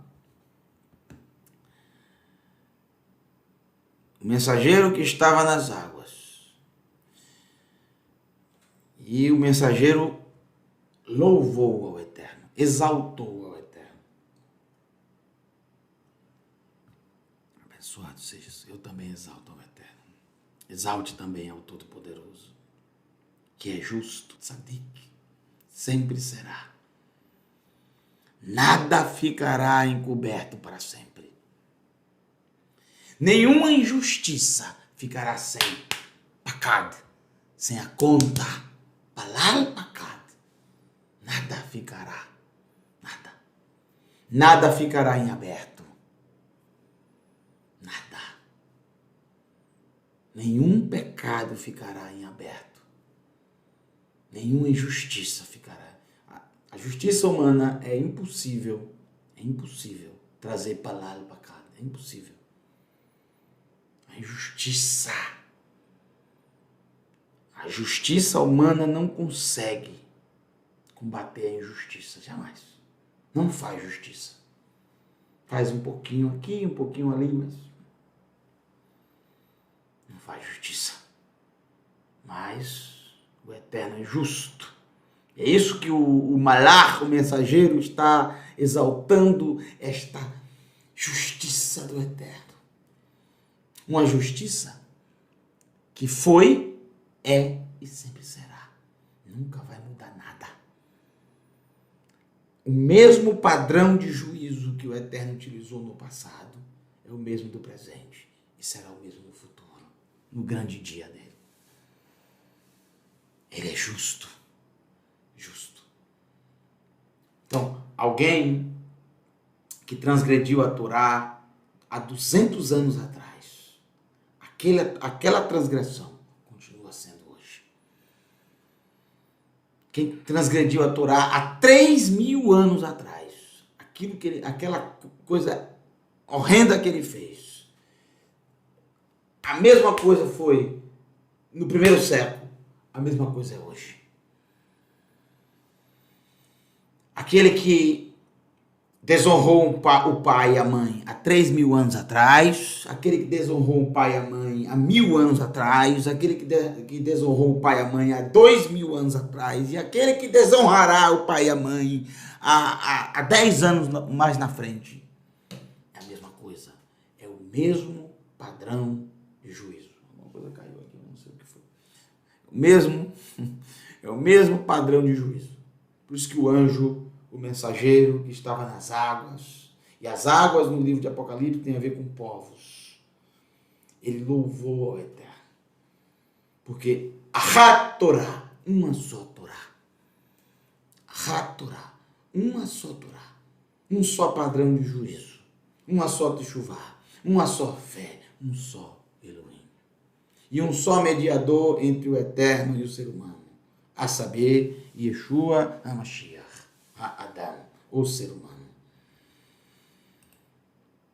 O mensageiro que estava nas águas. E o mensageiro louvou ao Eterno, exaltou ao Eterno. Abençoado seja, eu também exalto ao Eterno. Exalte também ao Todo-Poderoso, que é justo, tzadik, sempre será. Nada ficará encoberto para sempre. Nenhuma injustiça ficará sem pacad, sem a conta, palal pacad. Nada ficará, nada. Nada ficará em aberto. Nada. Nenhum pecado ficará em aberto. Nenhuma injustiça ficará. A justiça humana é impossível trazer palal pacad. É impossível. A justiça humana não consegue combater a injustiça, jamais. Não faz justiça. Faz um pouquinho aqui, um pouquinho ali, mas não faz justiça. Mas o Eterno é justo. É isso que o malach, o mensageiro, está exaltando, esta justiça do Eterno. Uma justiça que foi, é e sempre será. Nunca vai mudar nada. O mesmo padrão de juízo que o Eterno utilizou no passado é o mesmo do presente e será o mesmo no futuro. no grande dia dele. Ele é justo. Justo. Então, alguém que transgrediu a Torá há 200 anos atrás, aquela transgressão continua sendo hoje. Quem transgrediu a Torá há 3.000 anos atrás, aquela coisa horrenda que ele fez, a mesma coisa foi no primeiro século, a mesma coisa é hoje. Aquele que desonrou o pai e a mãe há 3.000 anos atrás, aquele que desonrou o pai e a mãe há 1.000 anos atrás, aquele que desonrou o pai e a mãe há 2.000 anos atrás, e aquele que desonrará o pai e a mãe há 10 anos mais na frente. É a mesma coisa. É o mesmo padrão de juízo. Uma coisa caiu aqui, não sei o que foi. É o mesmo padrão de juízo. Por isso que o anjo, o mensageiro que estava nas águas, e as águas no livro de Apocalipse tem a ver com povos, ele louvou ao Eterno, porque a Torá, uma só Torá, a Torá, uma só Torá, um só padrão de juízo, uma só teshuvá, uma só fé, um só Elohim, e um só mediador entre o Eterno e o ser humano, a saber, Yeshua HaMashiach, Adão, o ser humano.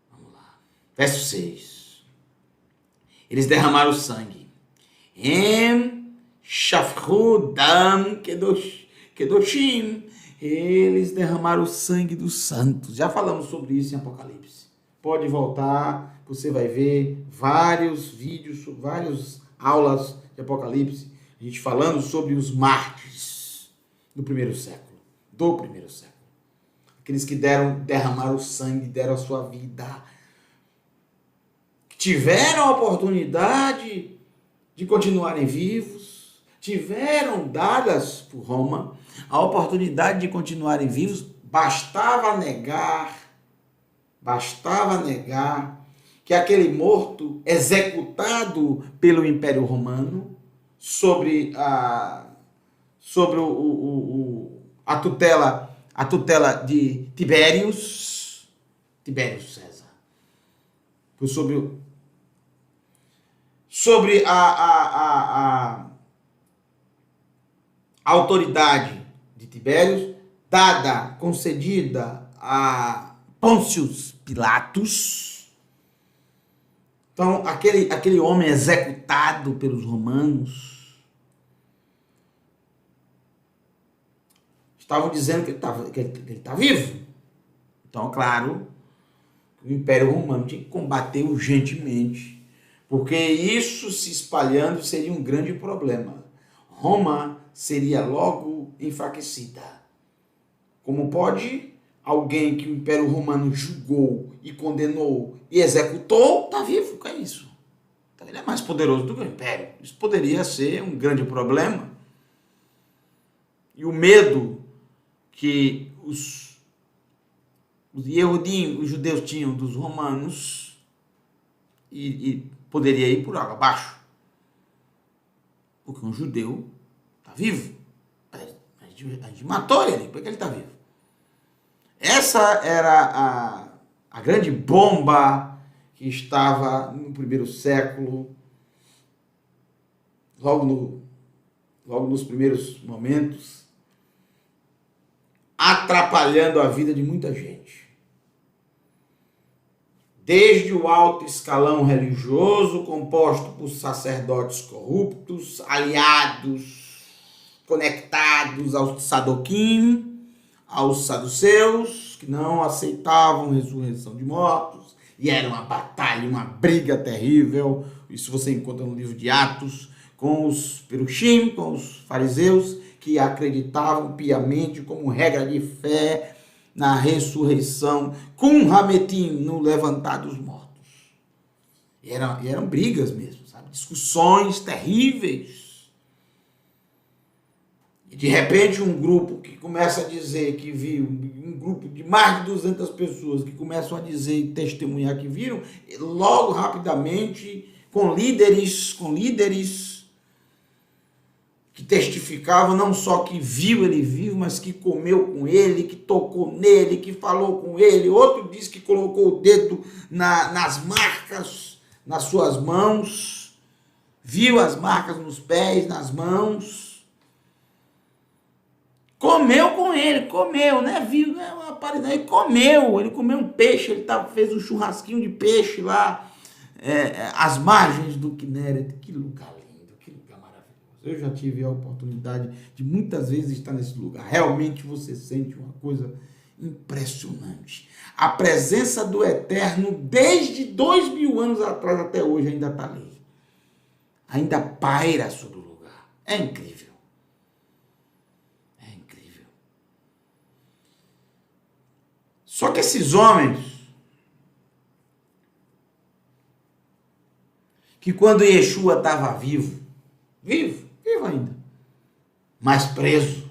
Vamos lá. Verso 6. Eles derramaram sangue. Shafru dam kedoshim. Eles derramaram o sangue dos santos. Já falamos sobre isso em Apocalipse. Pode voltar, você vai ver vários vídeos, várias aulas de Apocalipse, a gente falando sobre os mártires do primeiro século. Aqueles que derramaram o sangue, deram a sua vida, que tiveram a oportunidade de continuarem vivos, tiveram dadas por Roma a oportunidade de continuarem vivos, bastava negar que aquele morto executado pelo Império Romano sobre a tutela de Tibério César. Foi sobre a autoridade de Tibério, concedida a Pôncio Pilatos. Então, aquele homem executado pelos romanos, estavam dizendo que ele está vivo. Então, claro, o Império Romano tinha que combater urgentemente, porque isso se espalhando seria um grande problema. Roma seria logo enfraquecida. Como pode alguém que o Império Romano julgou e condenou e executou, está vivo? O que é isso? Então, ele é mais poderoso do que o Império. Isso poderia ser um grande problema. E o medo que os Yehudim, os judeus, tinham dos romanos, e poderia ir por água abaixo. Porque um judeu está vivo. A gente matou ele, porque ele está vivo. Essa era a grande bomba que estava no primeiro século, logo nos primeiros momentos, atrapalhando a vida de muita gente. Desde o alto escalão religioso, composto por sacerdotes corruptos, aliados, conectados aos Sadoquim, aos saduceus, que não aceitavam ressurreição de mortos, e era uma batalha, uma briga terrível. Isso você encontra no livro de Atos, com os perushim, com os fariseus, que acreditavam piamente como regra de fé na ressurreição, com Hametim, no levantar dos mortos. E eram brigas mesmo, sabe? Discussões terríveis. E de repente um grupo que começa a dizer que viu, um grupo de mais de 200 pessoas que começam a dizer e testemunhar que viram, logo rapidamente com líderes que testificavam não só que viu ele vivo, mas que comeu com ele, que tocou nele, que falou com ele. Outro diz que colocou o dedo nas marcas, nas suas mãos, viu as marcas nos pés, nas mãos. Comeu com ele, comeu, né? Viu, né? Ele comeu um peixe, fez um churrasquinho de peixe lá, às margens do Kinneret. Que lugar lindo, que lugar maravilhoso. Eu já tive a oportunidade de muitas vezes estar nesse lugar. Realmente você sente uma coisa impressionante. A presença do Eterno, desde 2000 anos atrás até hoje, ainda está ali. Ainda paira sobre o lugar. É incrível. É incrível. Só que esses homens, que quando Yeshua estava vivo ainda, mas preso,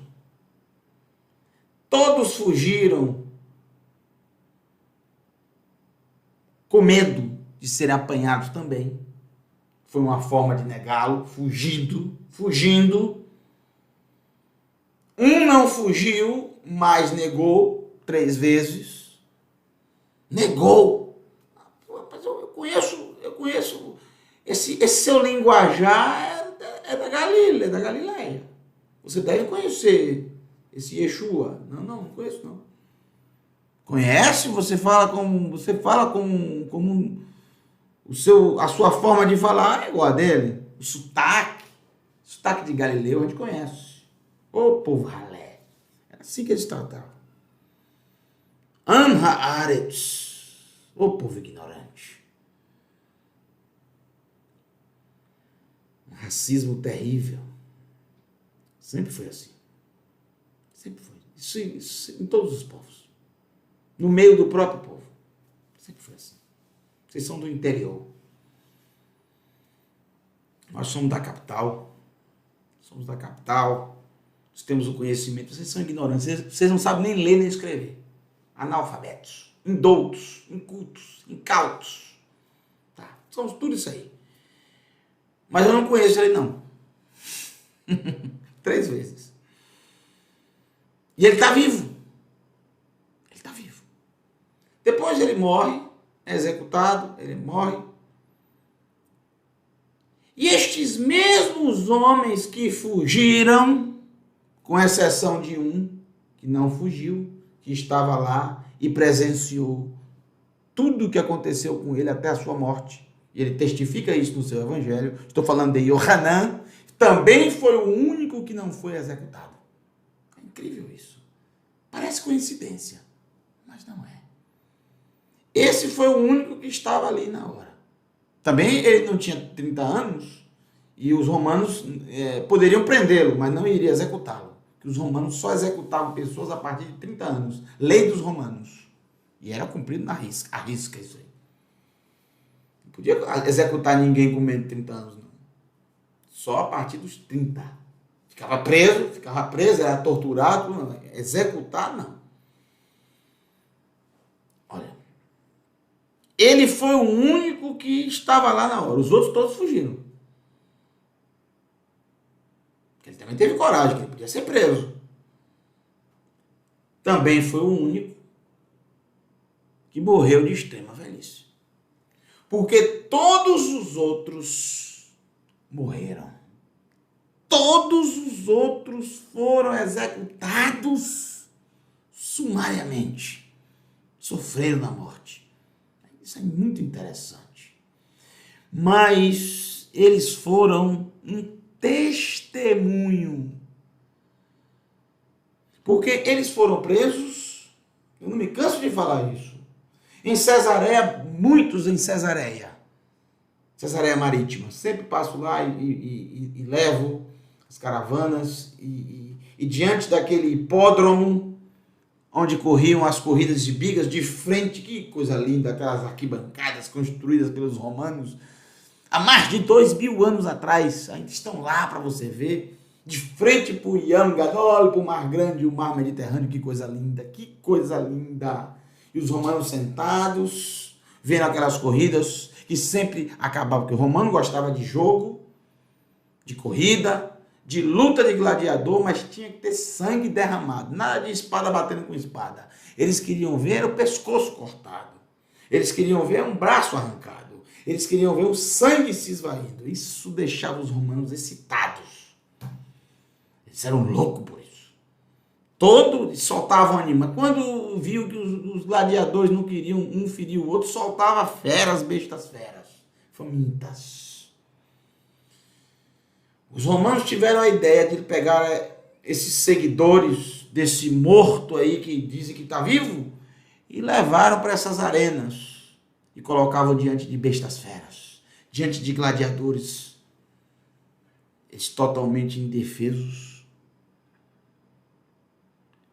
todos fugiram com medo de serem apanhados também. Foi uma forma de negá-lo, fugindo. Um não fugiu, mas negou 3 vezes. Negou. Mas eu conheço esse seu linguajar é da Galileia. Você deve conhecer esse Yeshua. Não conheço não. Conhece? Você fala como a sua forma de falar é igual a dele. O sotaque de Galileu a gente conhece. Ô povo ralé. Era assim que eles tratavam. Am haaretz. Ô povo ignorante. Um racismo terrível. Sempre foi assim. Sempre foi. Isso em todos os povos. No meio do próprio povo. Sempre foi assim. Vocês são do interior. Nós somos da capital. Nós temos o conhecimento. Vocês são ignorantes. Vocês não sabem nem ler nem escrever. Analfabetos. Indoutos. Incultos. Incautos. Tá. Somos tudo isso aí. Mas eu não conheço ele, não. 3 vezes. E ele está vivo. Depois ele morre. É executado, ele morre. E estes mesmos homens que fugiram, com exceção de um que não fugiu, que estava lá e presenciou tudo o que aconteceu com ele até a sua morte, e ele testifica isso no seu evangelho, estou falando de Yohanan, também foi o único que não foi executado. É incrível isso. Parece coincidência, mas não é. Esse foi o único que estava ali na hora. Também ele não tinha 30 anos e os romanos poderiam prendê-lo, mas não iriam executá-lo. Porque os romanos só executavam pessoas a partir de 30 anos. Lei dos romanos. E era cumprido na risca isso aí. Não podia executar ninguém com menos de 30 anos, não. Só a partir dos 30. Ficava preso, era torturado. Não. Executar, não. Ele foi o único que estava lá na hora. Os outros todos fugiram. Ele também teve coragem, que ele podia ser preso. Também foi o único que morreu de extrema velhice. Porque todos os outros morreram. Todos os outros foram executados sumariamente. Sofreram na morte. Isso é muito interessante. Mas eles foram um testemunho. Porque eles foram presos, eu não me canso de falar isso, em Cesareia, muitos em Cesareia Marítima. Sempre passo lá e levo as caravanas e diante daquele hipódromo onde corriam as corridas de bigas, de frente, que coisa linda, aquelas arquibancadas construídas pelos romanos, há mais de 2000 anos atrás, ainda estão lá para você ver, de frente para o Yam Gadol, para o Mar Grande e o Mar Mediterrâneo, que coisa linda, E os romanos sentados, vendo aquelas corridas, que sempre acabava, porque o romano gostava de jogo, de corrida, de luta de gladiador, mas tinha que ter sangue derramado, nada de espada batendo com espada. Eles queriam ver o pescoço cortado, eles queriam ver um braço arrancado, eles queriam ver o sangue se esvaindo. Isso deixava os romanos excitados. Eles eram loucos por isso. Todos soltavam anima. Quando viu que os gladiadores não queriam um ferir o outro, soltava feras, bestas feras, famintas. Os romanos tiveram a ideia de pegar esses seguidores desse morto aí que dizem que está vivo e levaram para essas arenas e colocavam diante de bestas feras, diante de gladiadores, eles totalmente indefesos.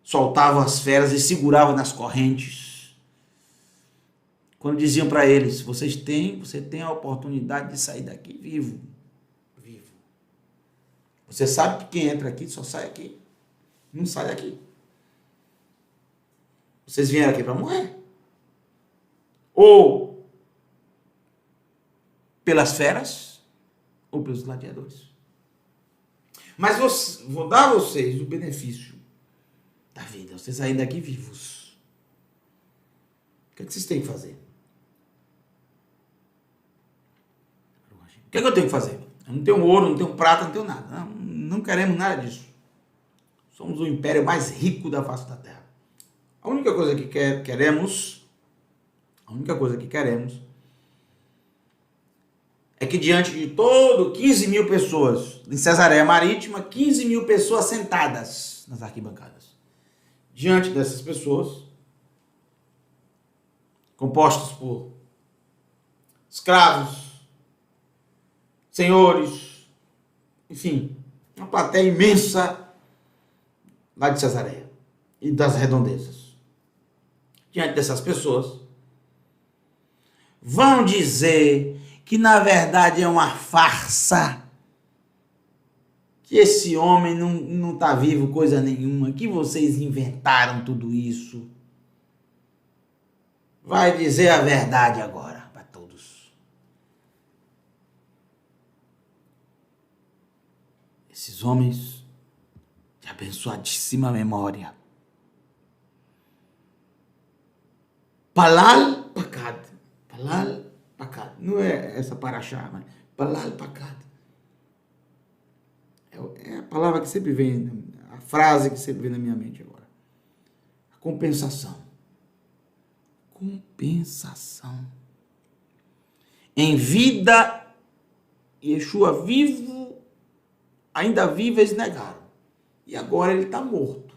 Soltavam as feras e seguravam nas correntes. Quando diziam para eles, você tem a oportunidade de sair daqui vivo. Vivo. Você sabe que quem entra aqui só sai aqui. Não sai daqui. Vocês vieram aqui para morrer. Ou pelas feras, ou pelos gladiadores. Mas vou dar a vocês o benefício da vida, vocês saírem daqui vivos. O que vocês têm que fazer? O que eu tenho que fazer? Eu não tenho ouro, não tenho prata, não tenho nada. Não queremos nada disso. Somos o império mais rico da face da terra. A única coisa que queremos é que diante de todo 15 mil pessoas, em Cesareia Marítima, 15 mil pessoas sentadas nas arquibancadas. Diante dessas pessoas, compostos por escravos, senhores, enfim, uma plateia imensa lá de Cesareia e das redondezas. Diante dessas pessoas, vão dizer que na verdade é uma farsa, que esse homem não está vivo coisa nenhuma, que vocês inventaram tudo isso. Vai dizer a verdade agora para todos. Esses homens de abençoadíssima memória. Palal Pacad. Palal Pacad. Não é essa paraxá, mas Palal Pacad. É a palavra que sempre vem, a frase que sempre vem na minha mente agora. A compensação. Compensação. Em vida, Yeshua vivo, ainda vivo, eles negaram. E agora ele está morto.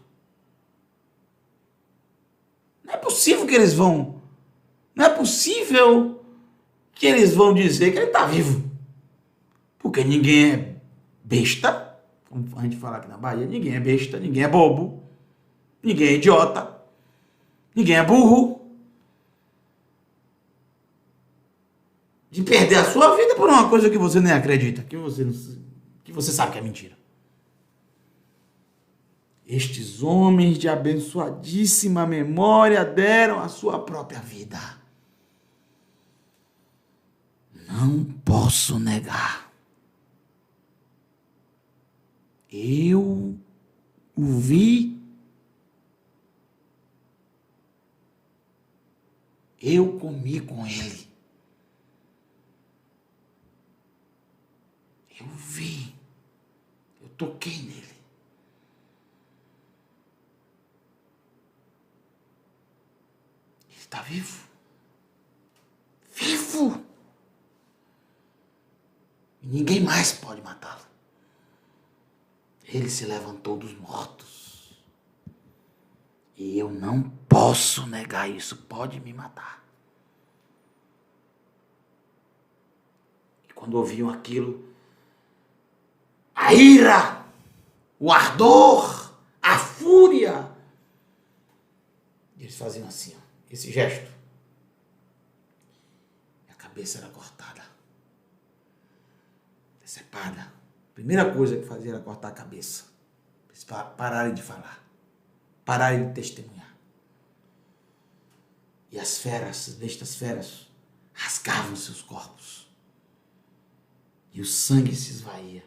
Não é possível que eles vão dizer que ele está vivo. Porque ninguém é besta. Como a gente fala aqui na Bahia, ninguém é besta, ninguém é bobo, ninguém é idiota, ninguém é burro. De perder a sua vida por uma coisa que você nem acredita, que você sabe que é mentira. Estes homens de abençoadíssima memória deram a sua própria vida. Não posso negar. Eu o vi, eu comi com ele. Eu vi, eu toquei nele. Ele está vivo. Vivo! E ninguém mais pode matá-lo. Ele se levantou dos mortos. E eu não posso negar isso. Pode me matar. E quando ouviam aquilo, a ira, o ardor, a fúria, eles faziam assim, ó, esse gesto. E a cabeça era cortada. Decepada. A primeira coisa que fazia era cortar a cabeça. Eles pararem de falar. Pararem de testemunhar. E as feras, bestas feras, rasgavam seus corpos e o sangue se esvaía.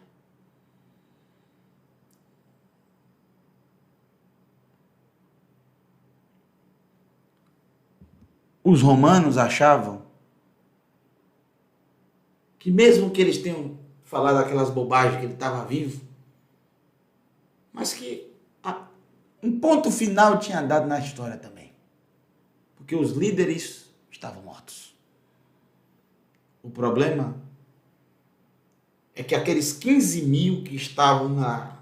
Os romanos achavam que mesmo que eles tenham falado aquelas bobagens que ele estava vivo, mas que um ponto final tinha dado na história também. Porque os líderes estavam mortos. O problema é que aqueles 15 mil que estavam na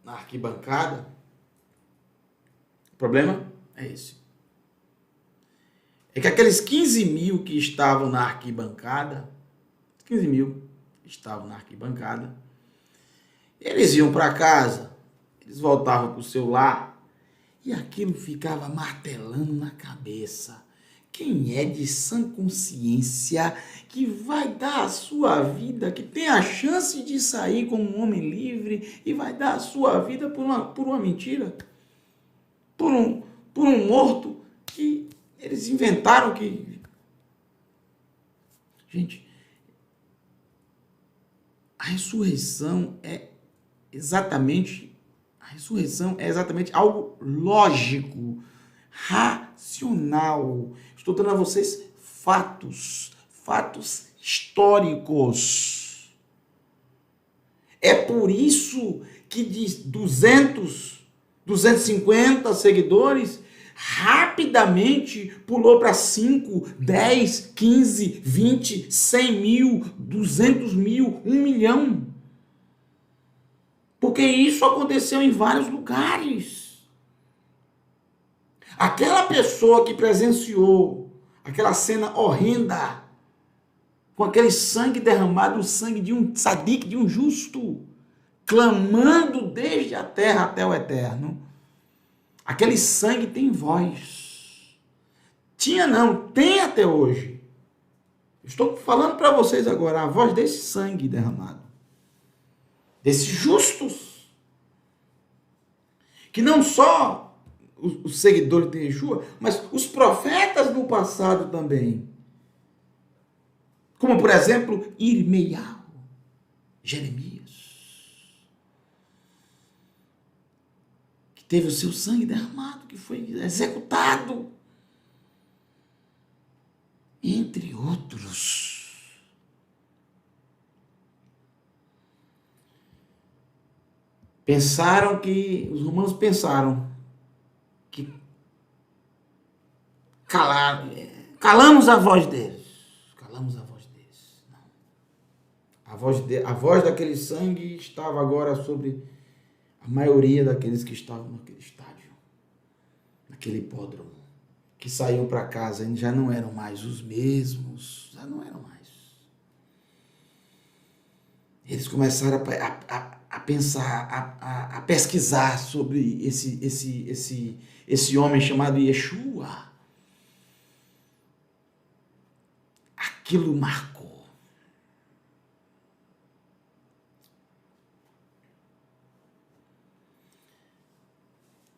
arquibancada, o problema é esse. É que aqueles 15 mil que estavam na arquibancada, 15 mil estavam na arquibancada, eles iam para casa, eles voltavam para o seu lar, e aquilo ficava martelando na cabeça. Quem é de sã consciência que vai dar a sua vida, que tem a chance de sair como um homem livre e vai dar a sua vida por uma mentira? Por um morto que eles inventaram que... Gente, a ressurreição é exatamente algo lógico, racional. Estou dando a vocês fatos históricos. É por isso que de 250 seguidores, rapidamente pulou para 5, 10, 15, 20, 100 mil, 200 mil, 1 milhão. Porque isso aconteceu em vários lugares. Aquela pessoa que presenciou aquela cena horrenda, com aquele sangue derramado, o sangue de um tzadik, de um justo, clamando desde a terra até o eterno, aquele sangue tem voz. Tinha não, tem até hoje. Estou falando para vocês agora a voz desse sangue derramado, desses justos, que não só os seguidores de Yeshua, mas os profetas do passado também. Como, por exemplo, Irmeiau, Jeremias, que teve o seu sangue derramado, que foi executado, entre outros. Os romanos pensaram que calamos a voz deles. Calamos a voz deles. Não. A voz daquele sangue estava agora sobre a maioria daqueles que estavam naquele estádio, naquele hipódromo, que saíam para casa e já não eram mais os mesmos, já não eram mais. Eles começaram a pensar, a pesquisar sobre esse homem chamado Yeshua. Aquilo marcou.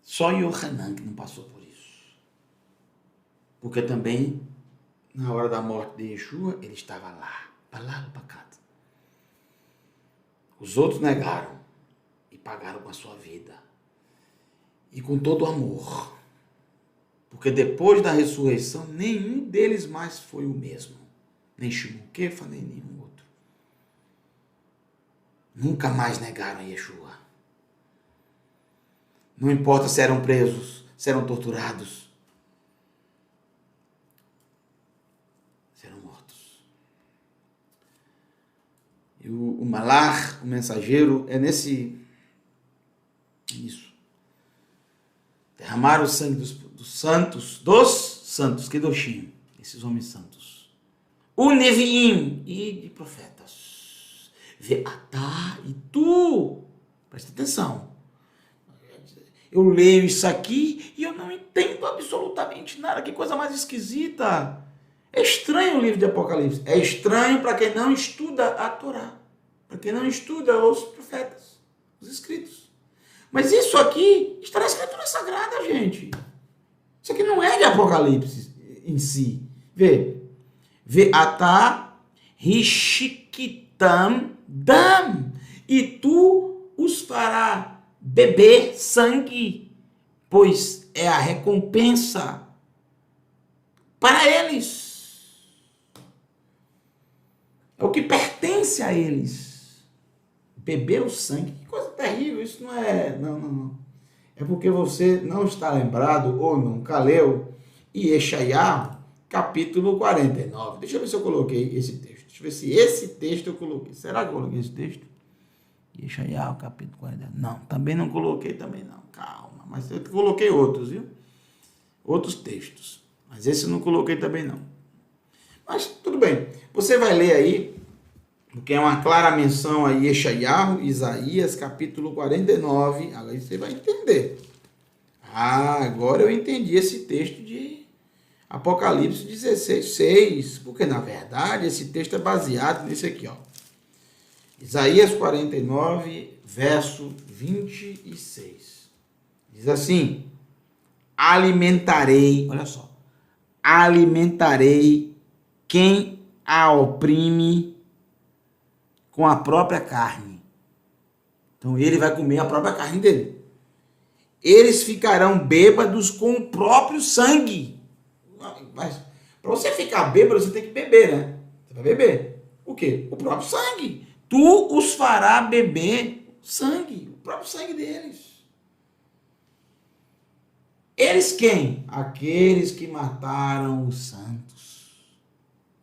Só Yohanan que não passou por isso. Porque também, na hora da morte de Yeshua, ele estava lá, para lá, para cá. Os outros negaram e pagaram com a sua vida. E com todo o amor. Porque depois da ressurreição, nenhum deles mais foi o mesmo. Nem Shimon Kefa, nem nenhum outro. Nunca mais negaram a Yeshua. Não importa se eram presos, se eram torturados. Se eram mortos. E o Malach, o mensageiro, é nisso. Derramaram o sangue dos santos, Kedoshim, esses homens santos. O Neviim e de profetas. Veatá e tu. Presta atenção. Eu leio isso aqui e eu não entendo absolutamente nada. Que coisa mais esquisita. É estranho o livro de Apocalipse. É estranho para quem não estuda a Torá. Para quem não estuda os profetas, os escritos. Mas isso aqui está na Escritura Sagrada, gente. Isso aqui não é de Apocalipse em si. Vê, Ve'ata rishikitam dam. E tu os fará beber sangue, pois é a recompensa para eles. É o que pertence a eles. Beber o sangue. Que coisa terrível. Isso não é... Não. É porque você não está lembrado ou nunca leu Yeshayahu, capítulo 49. Deixa eu ver se eu coloquei esse texto. Deixa eu ver se esse texto eu coloquei. Será que eu coloquei esse texto? Yeshayahu, capítulo 49. Não, também não coloquei, também não. Calma, mas eu coloquei outros, viu? Outros textos. Mas esse eu não coloquei também não. Mas tudo bem. Você vai ler aí, porque é uma clara menção a Yeshayahu, Isaías, capítulo 49. Aí você vai entender. Ah, agora eu entendi esse texto de Apocalipse 16:6. Porque, na verdade, esse texto é baseado nesse aqui, ó. Isaías 49, verso 26. Diz assim: alimentarei, olha só, alimentarei quem a oprime com a própria carne. Então ele vai comer a própria carne dele. Eles ficarão bêbados com o próprio sangue. Mas para você ficar bêbado, você tem que beber, né? Você vai beber. O quê? O próprio sangue. Tu os fará beber sangue, o próprio sangue deles. Eles quem? Aqueles que mataram os santos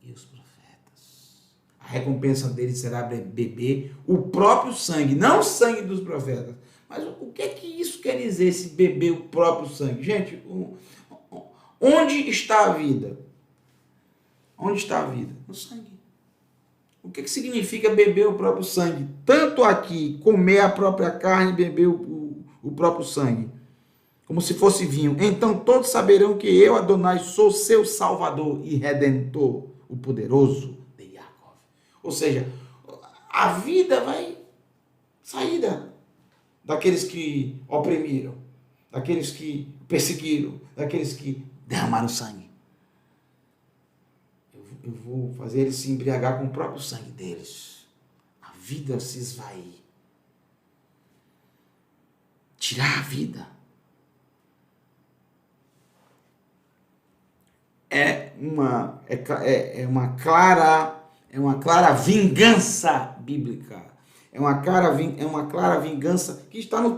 e os profetas. A recompensa deles será beber o próprio sangue, não o sangue dos profetas. Mas o que é que isso quer dizer, esse beber o próprio sangue? Gente, onde está a vida? Onde está a vida? No sangue. O que significa beber o próprio sangue? Tanto aqui, comer a própria carne e beber o próprio sangue, como se fosse vinho. Então todos saberão que eu, Adonai, sou seu Salvador e Redentor, o poderoso de Jacob. Ou seja, a vida vai sair daqueles que oprimiram, daqueles que perseguiram, daqueles que derramaram sangue. Eu vou fazer eles se embriagar com o próprio sangue deles. A vida se esvair. Tirar a vida. É uma clara vingança bíblica. É uma clara vingança que está no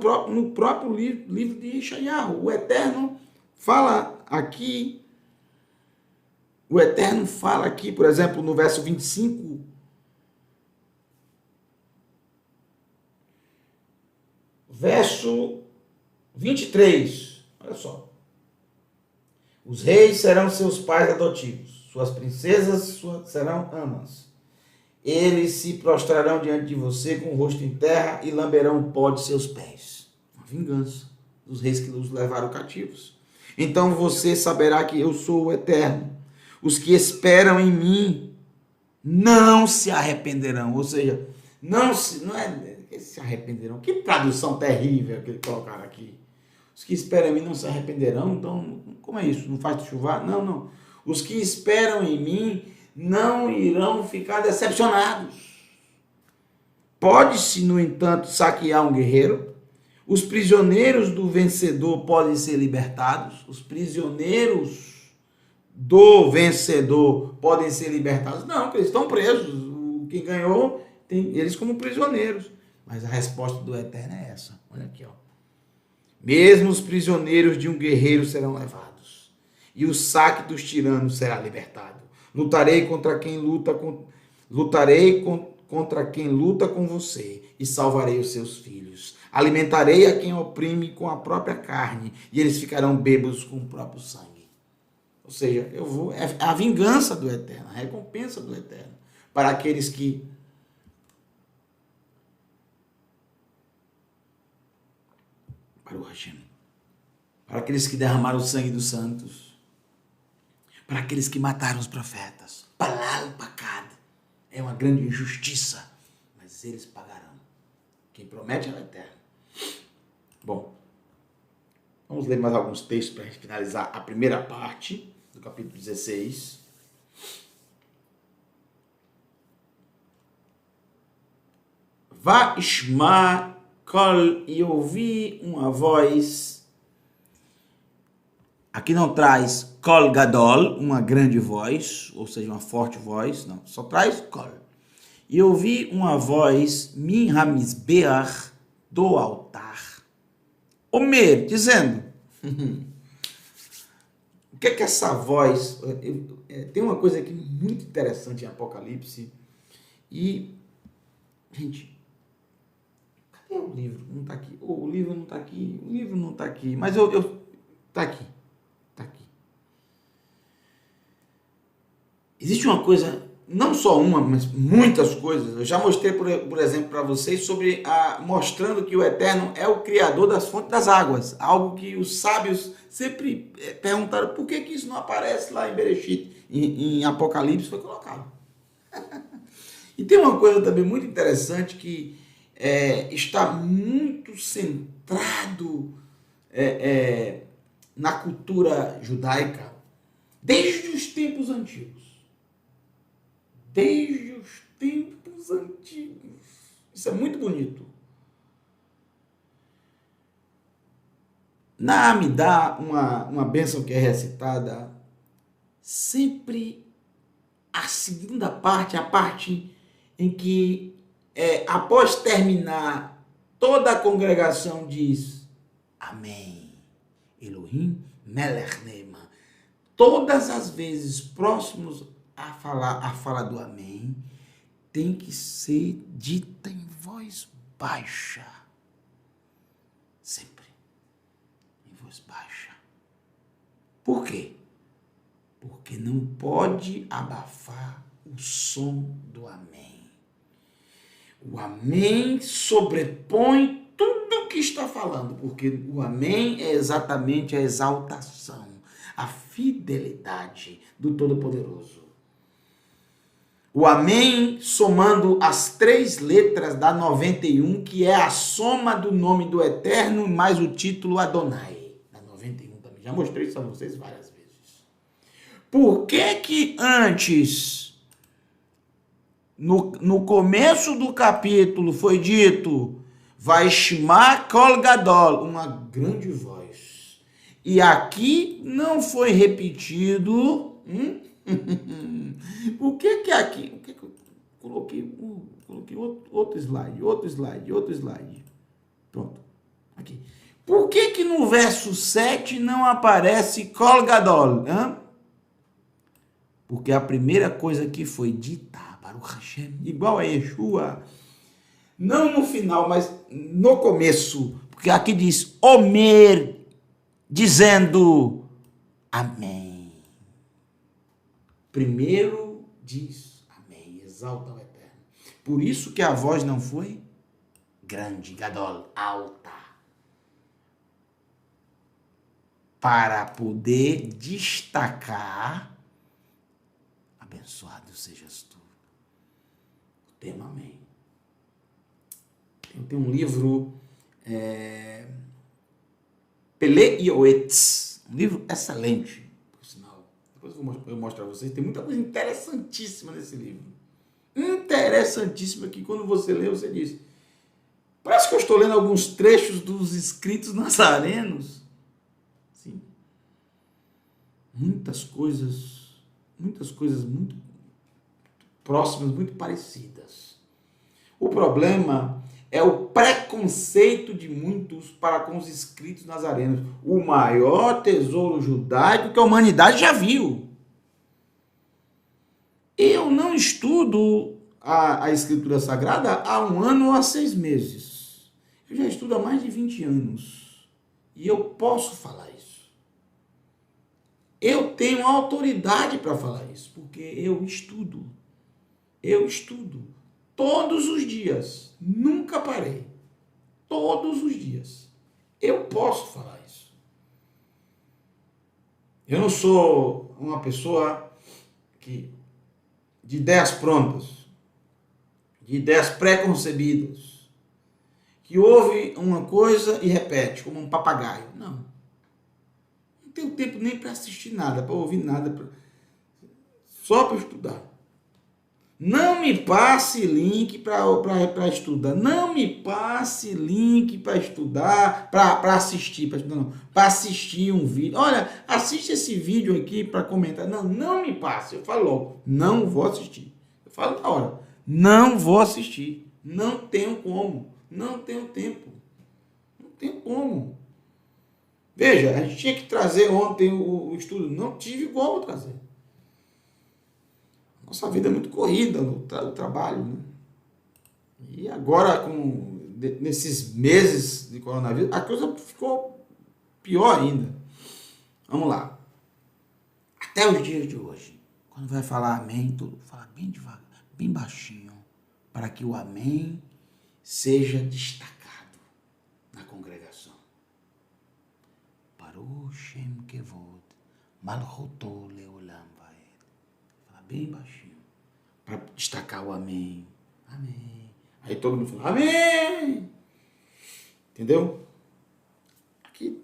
próprio livro de Yeshayahu. O Eterno fala aqui. O Eterno fala aqui, por exemplo, no verso 25. Verso 23. Olha só. Os reis serão seus pais adotivos. Suas princesas serão amas. Eles se prostrarão diante de você com o rosto em terra e lamberão o pó de seus pés. Uma vingança dos reis que os levaram cativos. Então você saberá que eu sou o Eterno. Os que esperam em mim não se arrependerão. Ou seja, não é se arrependerão. Que tradução terrível que colocaram aqui. Os que esperam em mim não se arrependerão. Então, como é isso? Não faz chuvar? Não. Os que esperam em mim não irão ficar decepcionados. Pode-se, no entanto, saquear um guerreiro. Os prisioneiros do vencedor podem ser libertados. Os prisioneiros do vencedor podem ser libertados. Não, porque eles estão presos. Quem ganhou tem eles como prisioneiros. Mas a resposta do Eterno é essa. Olha aqui, ó. Mesmo os prisioneiros de um guerreiro serão levados, e o saque dos tiranos será libertado. Lutarei contra quem luta com você, e salvarei os seus filhos. Alimentarei a quem oprime com a própria carne, e eles ficarão bêbados com o próprio sangue. Ou seja, é a vingança do Eterno, a recompensa do Eterno, para aqueles que para aqueles que derramaram o sangue dos santos, para aqueles que mataram os profetas. Palal pacado. É uma grande injustiça, mas eles pagarão. Quem promete é o Eterno. Bom, vamos ler mais alguns textos para finalizar a primeira parte do capítulo 16. Vashma kol, e ouvi uma voz. Aqui não traz kol gadol, uma grande voz, ou seja, uma forte voz, não, só traz kol. E ouvi uma voz min hamizbeach, do altar, Omer, dizendo, o que é que essa voz, tem uma coisa aqui muito interessante em Apocalipse, e, gente, cadê o livro? Não está aqui, o livro não está aqui, o livro não está aqui, mas tá aqui, tá aqui. Existe uma coisa, não só uma, mas muitas coisas. Eu já mostrei, por exemplo, para vocês sobre mostrando que o Eterno é o criador das fontes das águas. Algo que os sábios sempre perguntaram por que isso não aparece lá em Bereshit, em Apocalipse, foi colocado. E tem uma coisa também muito interessante que está muito centrado na cultura judaica desde os tempos antigos. Desde os tempos antigos. Isso é muito bonito. Na Amidá, uma bênção que é recitada, sempre a segunda parte, a parte em que, após terminar, toda a congregação diz Amém. Elohim Melech Neema. Todas as vezes próximos a fala do amém tem que ser dita em voz baixa. Sempre em voz baixa. Por quê? Porque não pode abafar o som do amém. O amém sobrepõe tudo que está falando, porque o amém é exatamente a exaltação, a fidelidade do Todo-Poderoso. O amém, somando as 3 letras da 91, que é a soma do nome do Eterno, mais o título Adonai. Da 91 também. Já mostrei isso a vocês várias vezes. Por que antes, no começo do capítulo, foi dito Vaishma Kol Gadol, uma grande voz. E aqui não foi repetido... O que aqui? O que eu coloquei outro slide. Pronto. Aqui. Por que no verso 7 não aparece Kol Gadol? Porque a primeira coisa que foi dita, Baruch Hashem, igual a Yeshua, não no final, mas no começo, porque aqui diz Omer, dizendo Amém. Primeiro diz amém, exalta o Eterno. Por isso que a voz não foi grande, Gadol, alta. Para poder destacar, abençoado sejas tu. O tema amém. Eu tenho um livro, Pele e Oetz, um livro excelente. Depois eu mostro a vocês, tem muita coisa interessantíssima nesse livro. Interessantíssima que quando você lê, você diz, parece que eu estou lendo alguns trechos dos escritos nazarenos. Sim. Muitas coisas muito próximas, muito parecidas. O problema é o preconceito de muitos para com os escritos nazarenos. O maior tesouro judaico que a humanidade já viu. Eu não estudo a Escritura Sagrada há 1 ano ou há 6 meses. Eu já estudo há mais de 20 anos. E eu posso falar isso. Eu tenho autoridade para falar isso, porque eu estudo. Eu estudo. Todos os dias. Nunca parei. Todos os dias. Eu posso falar isso. Eu não sou uma pessoa de ideias prontas, de ideias pré-concebidas, que ouve uma coisa e repete, como um papagaio. Não. Não tenho tempo nem para assistir nada, para ouvir nada, só para estudar. Não me passe link para estudar. Não me passe link para estudar, para assistir, para estudar não, para assistir um vídeo. Olha, assiste esse vídeo aqui para comentar. Não, não me passe. Eu falo logo, não vou assistir. Eu falo na hora, não vou assistir. Não tenho como. Não tenho tempo. Não tenho como. Veja, a gente tinha que trazer ontem o estudo. Não tive como trazer. Nossa vida é muito corrida no trabalho, né? E agora, nesses meses de coronavírus, a coisa ficou pior ainda. Vamos lá. Até os dias de hoje, quando vai falar amém, tudo fala bem devagar, bem baixinho, para que o amém seja destacado na congregação. Baruch Shem Kevod, Malchuto Leolam Vaed. Fala bem baixinho, para destacar o amém. Amém. Aí todo mundo fala, amém! Entendeu? Aqui.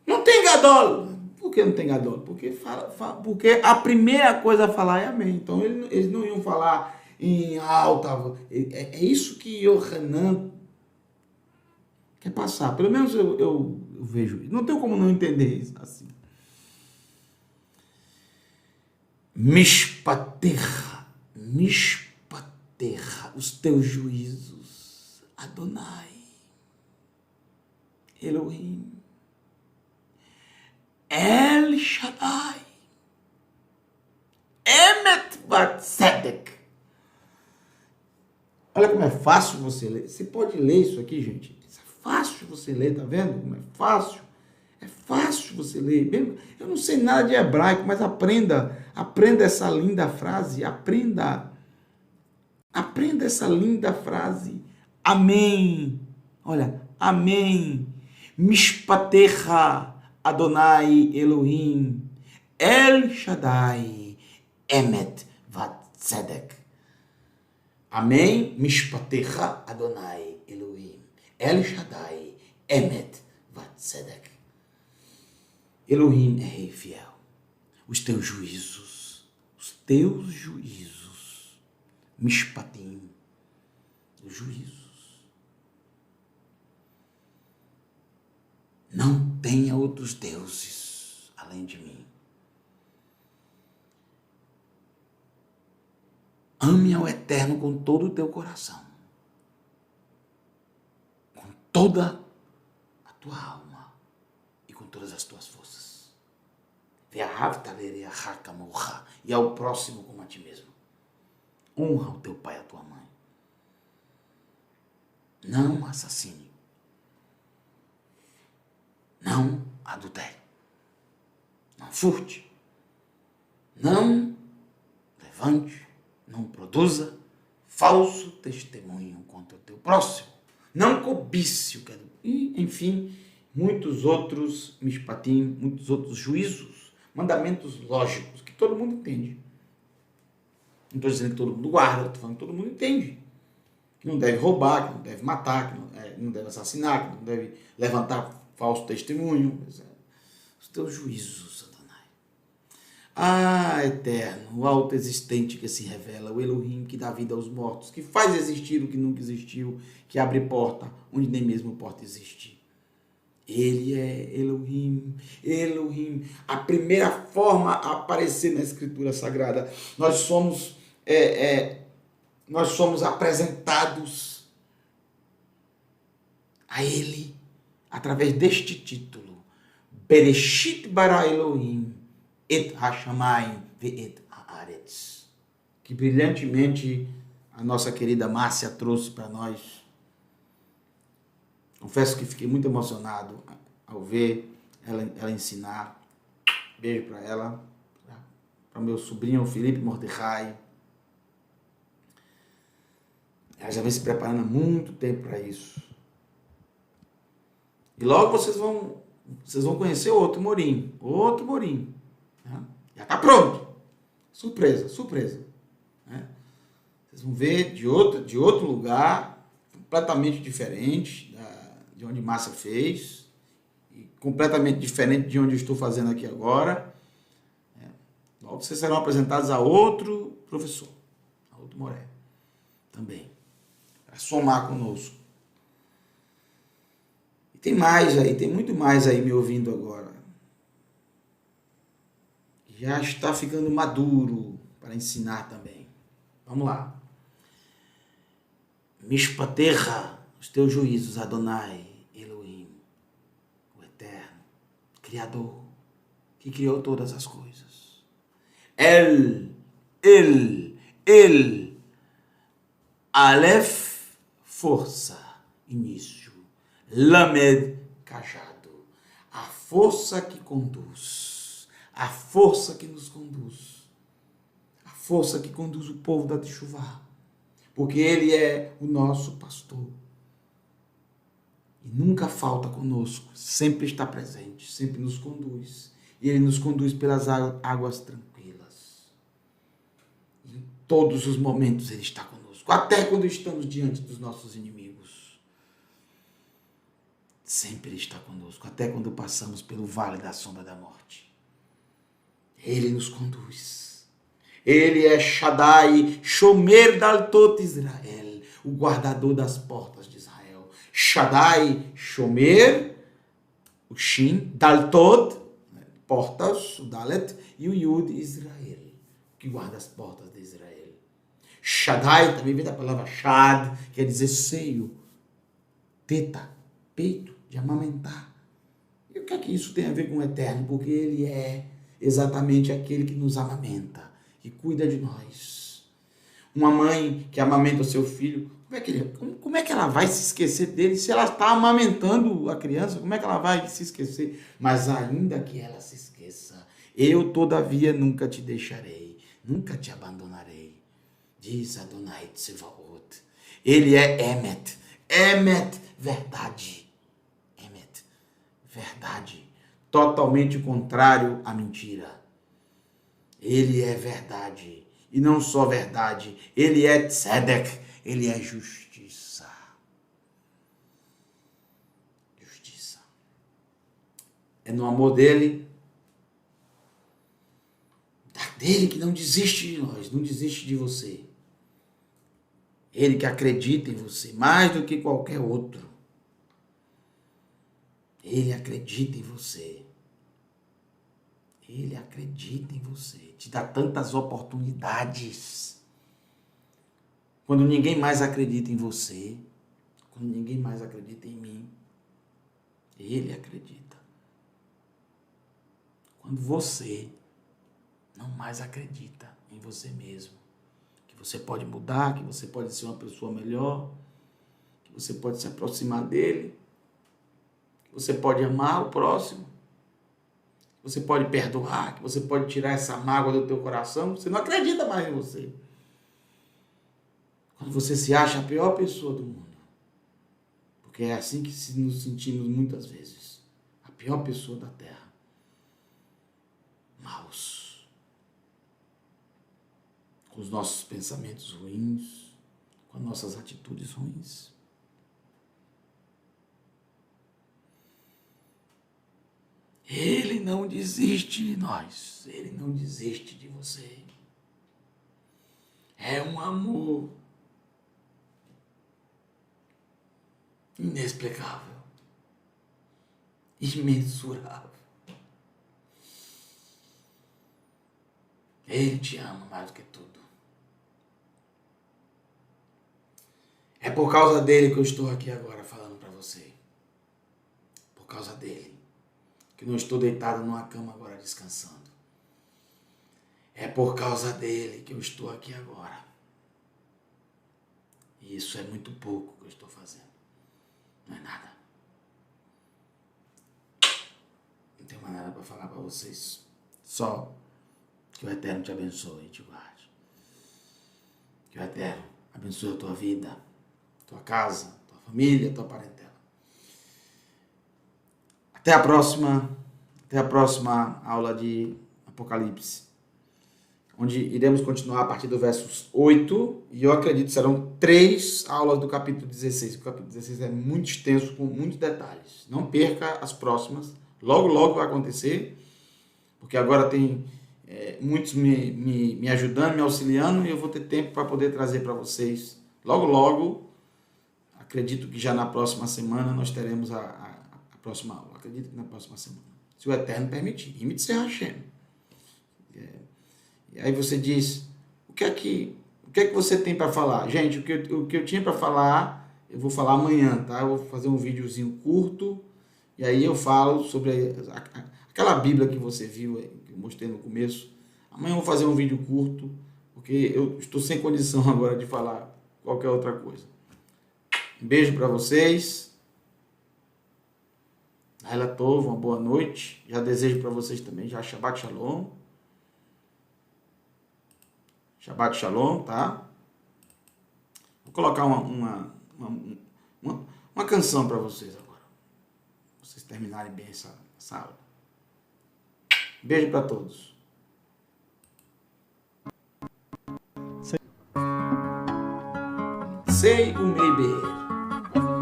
Não tem gadol. Por que não tem gadol? Porque a primeira coisa a falar é amém. Então eles não iam falar em alta. É isso que Yohanan quer passar. Pelo menos eu vejo. Não tenho como não entender isso assim. Mishpaterra, os teus juízos, Adonai, Elohim, El Shaddai, Emet Vatzedek. Olha como é fácil você ler. Você pode ler isso aqui, gente. É fácil você ler, tá vendo como é fácil? É fácil você ler. Eu não sei nada de hebraico, mas aprenda essa linda frase. Aprenda essa linda frase. Amém. Olha, amém. Mishpatecha Adonai Elohim El Shaddai Emet Vatzedek. Amém. Mishpatecha Adonai Elohim El Shaddai Emet Vatzedek. Elohim é rei fiel. Os teus juízos, Mishpatim, os juízos. Não tenha outros deuses além de mim. Ame ao Eterno com todo o teu coração, com toda a tua alma e com todas as tuas forças. E ao próximo como a ti mesmo. Honra o teu pai e a tua mãe. Não assassine. Não adultere. Não furte. Não levante. Não produza falso testemunho contra o teu próximo. Não cobice o que é do... E, enfim, muitos outros mishpatim, muitos outros juízos, mandamentos lógicos, que todo mundo entende. Não estou dizendo que todo mundo guarda, estou falando que todo mundo entende. Que não deve roubar, que não deve matar, que não deve assassinar, que não deve levantar falso testemunho. Os teus juízos, Adonai. Ah, Eterno, o alto existente que se revela, o Elohim que dá vida aos mortos, que faz existir o que nunca existiu, que abre porta onde nem mesmo porta existe. Ele é Elohim, a primeira forma a aparecer na Escritura Sagrada. Nós somos apresentados a Ele através deste título, Bereshit bara Elohim et hashamayim ve'et haaretz, que brilhantemente a nossa querida Márcia trouxe para nós. Confesso que fiquei muito emocionado ao ver ela ensinar. Beijo para ela, para meu sobrinho Felipe Mordecai. Ela já vem se preparando há muito tempo para isso. E logo vocês vão conhecer outro Morim. Né? Já está pronto. Surpresa. Né? Vocês vão ver de outro lugar, completamente diferente de onde Márcia fez, e completamente diferente de onde eu estou fazendo aqui agora. Logo vocês serão apresentados a outro professor, a outro Moré, também, para somar conosco. E tem mais aí, tem muito mais aí me ouvindo agora. Já está ficando maduro para ensinar também. Vamos lá. Mishpatecha, os teus juízos, Adonai, Elohim, o Eterno, Criador, que criou todas as coisas. El, Aleph, força, início. Lamed, cajado, a força que conduz, a força que nos conduz, a força que conduz o povo da Teshuvá, porque ele é o nosso pastor. E nunca falta conosco, sempre está presente, sempre nos conduz. E ele nos conduz pelas águas tranquilas. Em todos os momentos ele está conosco, até quando estamos diante dos nossos inimigos. Sempre ele está conosco, até quando passamos pelo vale da sombra da morte. Ele nos conduz. Ele é Shaddai, Shomer Daltot Israel, o guardador das portas de Israel. Shaddai, Shomer, o Shin, Daltot, portas, o Dalet, e o Yud, Israel, que guarda as portas de Israel. Shaddai também vem da palavra Shad, quer dizer seio, teta, peito, de amamentar. E o que é que isso tem a ver com o Eterno? Porque ele é exatamente aquele que nos amamenta, que cuida de nós. Uma mãe que amamenta o seu filho, como é que ela vai se esquecer dele se ela está amamentando a criança? Como é que ela vai se esquecer? Mas ainda que ela se esqueça, eu todavia nunca te deixarei, nunca te abandonarei, diz Adonai Tsevaot. Ele é Emet, verdade. Verdade, totalmente contrário à mentira. Ele é verdade, e não só verdade, ele é tzedek, ele é justiça. Justiça. É no amor dele, dele que não desiste de nós, não desiste de você. Ele que acredita em você mais do que qualquer outro. Ele acredita em você. Ele acredita em você. Te dá tantas oportunidades. Quando ninguém mais acredita em você, quando ninguém mais acredita em mim, ele acredita. Quando você não mais acredita em você mesmo, que você pode mudar, que você pode ser uma pessoa melhor, que você pode se aproximar dele, você pode amar o próximo, você pode perdoar, que você pode tirar essa mágoa do teu coração, você não acredita mais em você. Quando você se acha a pior pessoa do mundo, porque é assim que nos sentimos muitas vezes, a pior pessoa da terra, maus, com os nossos pensamentos ruins, com as nossas atitudes ruins. Ele não desiste de nós. Ele não desiste de você. É um amor inexplicável, imensurável. Ele te ama mais do que tudo. É por causa dele que eu estou aqui agora falando para você. Por causa dele que não estou deitado numa cama agora descansando. É por causa dele que eu estou aqui agora. E isso é muito pouco que eu estou fazendo. Não é nada. Não tenho mais nada para falar para vocês. Só que o Eterno te abençoe e te guarde. Que o Eterno abençoe a tua vida, tua casa, tua família, tua parentela. Até a próxima aula de Apocalipse, onde iremos continuar a partir do versos 8, e eu acredito que serão 3 aulas do capítulo 16. O capítulo 16 é muito extenso, com muitos detalhes. Não perca as próximas, logo vai acontecer, porque agora tem muitos me ajudando, me auxiliando, e eu vou ter tempo para poder trazer para vocês logo, logo. Acredito que já na próxima semana nós teremos a próxima aula. Acredito que na próxima semana, se o Eterno permitir. Ime de ser Hashem. E aí você diz, o que é que você tem para falar? Gente, o que eu tinha para falar, eu vou falar amanhã, tá? Eu vou fazer um videozinho curto, e aí eu falo sobre aquela Bíblia que você viu, que eu mostrei no começo. Amanhã eu vou fazer um vídeo curto, porque eu estou sem condição agora de falar qualquer outra coisa. Um beijo para vocês. Tov, uma boa noite. Já desejo para vocês também, já Shabbat Shalom. Shabbat Shalom, tá? Vou colocar uma canção para vocês agora. Pra vocês terminarem bem essa aula. Beijo para todos. Sei o Meiber,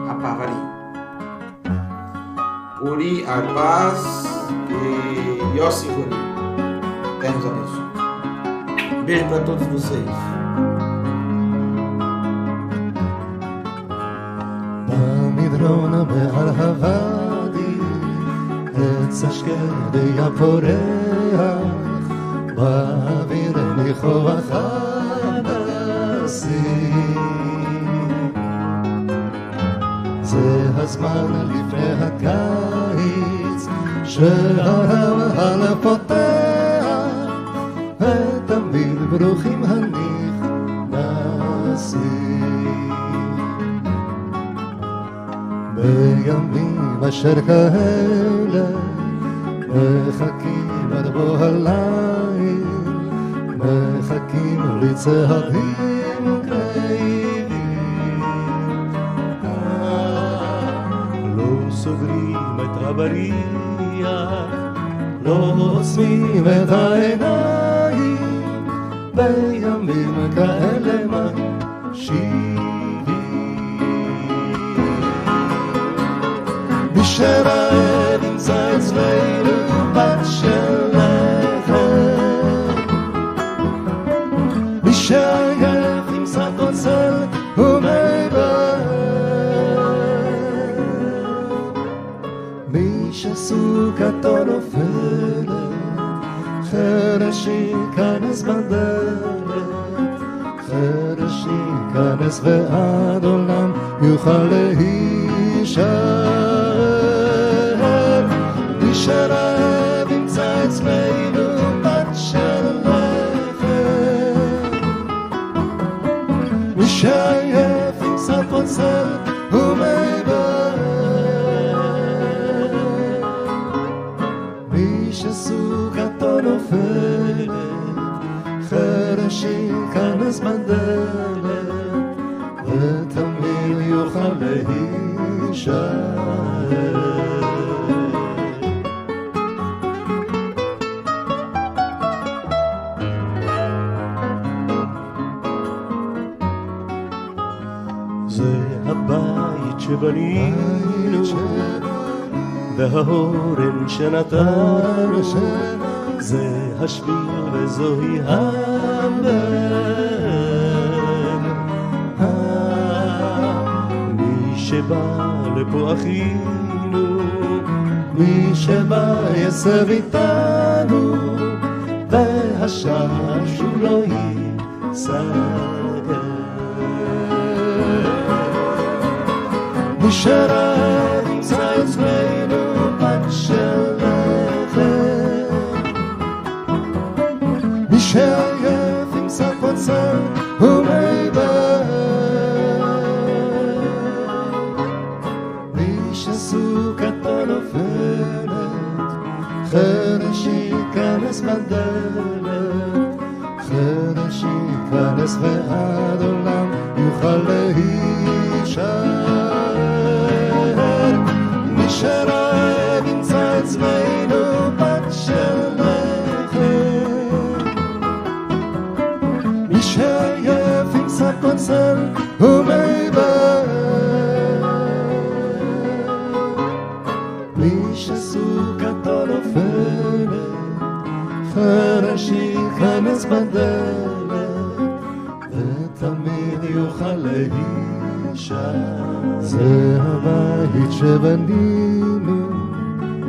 a Parvari. Uri Arbaz e Yossi Ruri. Deus nos abençoe. Beijo para todos vocês. במדרון מעל הוואדי, עץ השקדי הפורח, באוויר ניחוח הנשיא. זה הזמן לפני הקיץ, שהרמהל פותח, ותמיד ברוכים הנכנסים. בימים אשר כאלה מחכים עד בוא הליל, מחכים לצעדים קרבים. לא סוגרים את הבריח, לא עוצמים את העיניים, בימים כאלה מקשיבים. מי שרעב ימצא אצלנו בת של לחם, מי שעייף ימצא קוצר ומי בהר, מי שסוכתו נופלת, חרש ייכנס בדלת, חרש ייכנס ועד עולם יוכל להישאר. מי שרעב ימצא אצלנו בת של לחם, מי שעייף ימצא פוצר ומי בהר, מי שסוכתו נופלת, חרש ייכנס בדלת, ותמיד יוכל להישאר. זה הבית שבנינו וההורן שנתנו, זה השביל וזוהי הדרך. מי שבא לפה אחינו, מי שבא יסב איתנו, והשער שהוא לא ייסגר. מי שרעב ימצא אצלנו בת של לחם, מי שעייף ימצא קוצר ומי בהר, מי שסוכתו נופלת, חרש ייכנס בדלת, חרש ייכנס ועד עולם יוכל להישאר. מי שרעב ימצא אצלנו בת של לחם, מי שעייף ימצא קוצר ומי בהר, מי שסוכתו נופלת, חרש יחפש בדלת ותמיד יוכל להישאר. זה הבית שבנינו,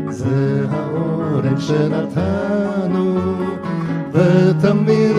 זה האורן שנתנו, ותמיד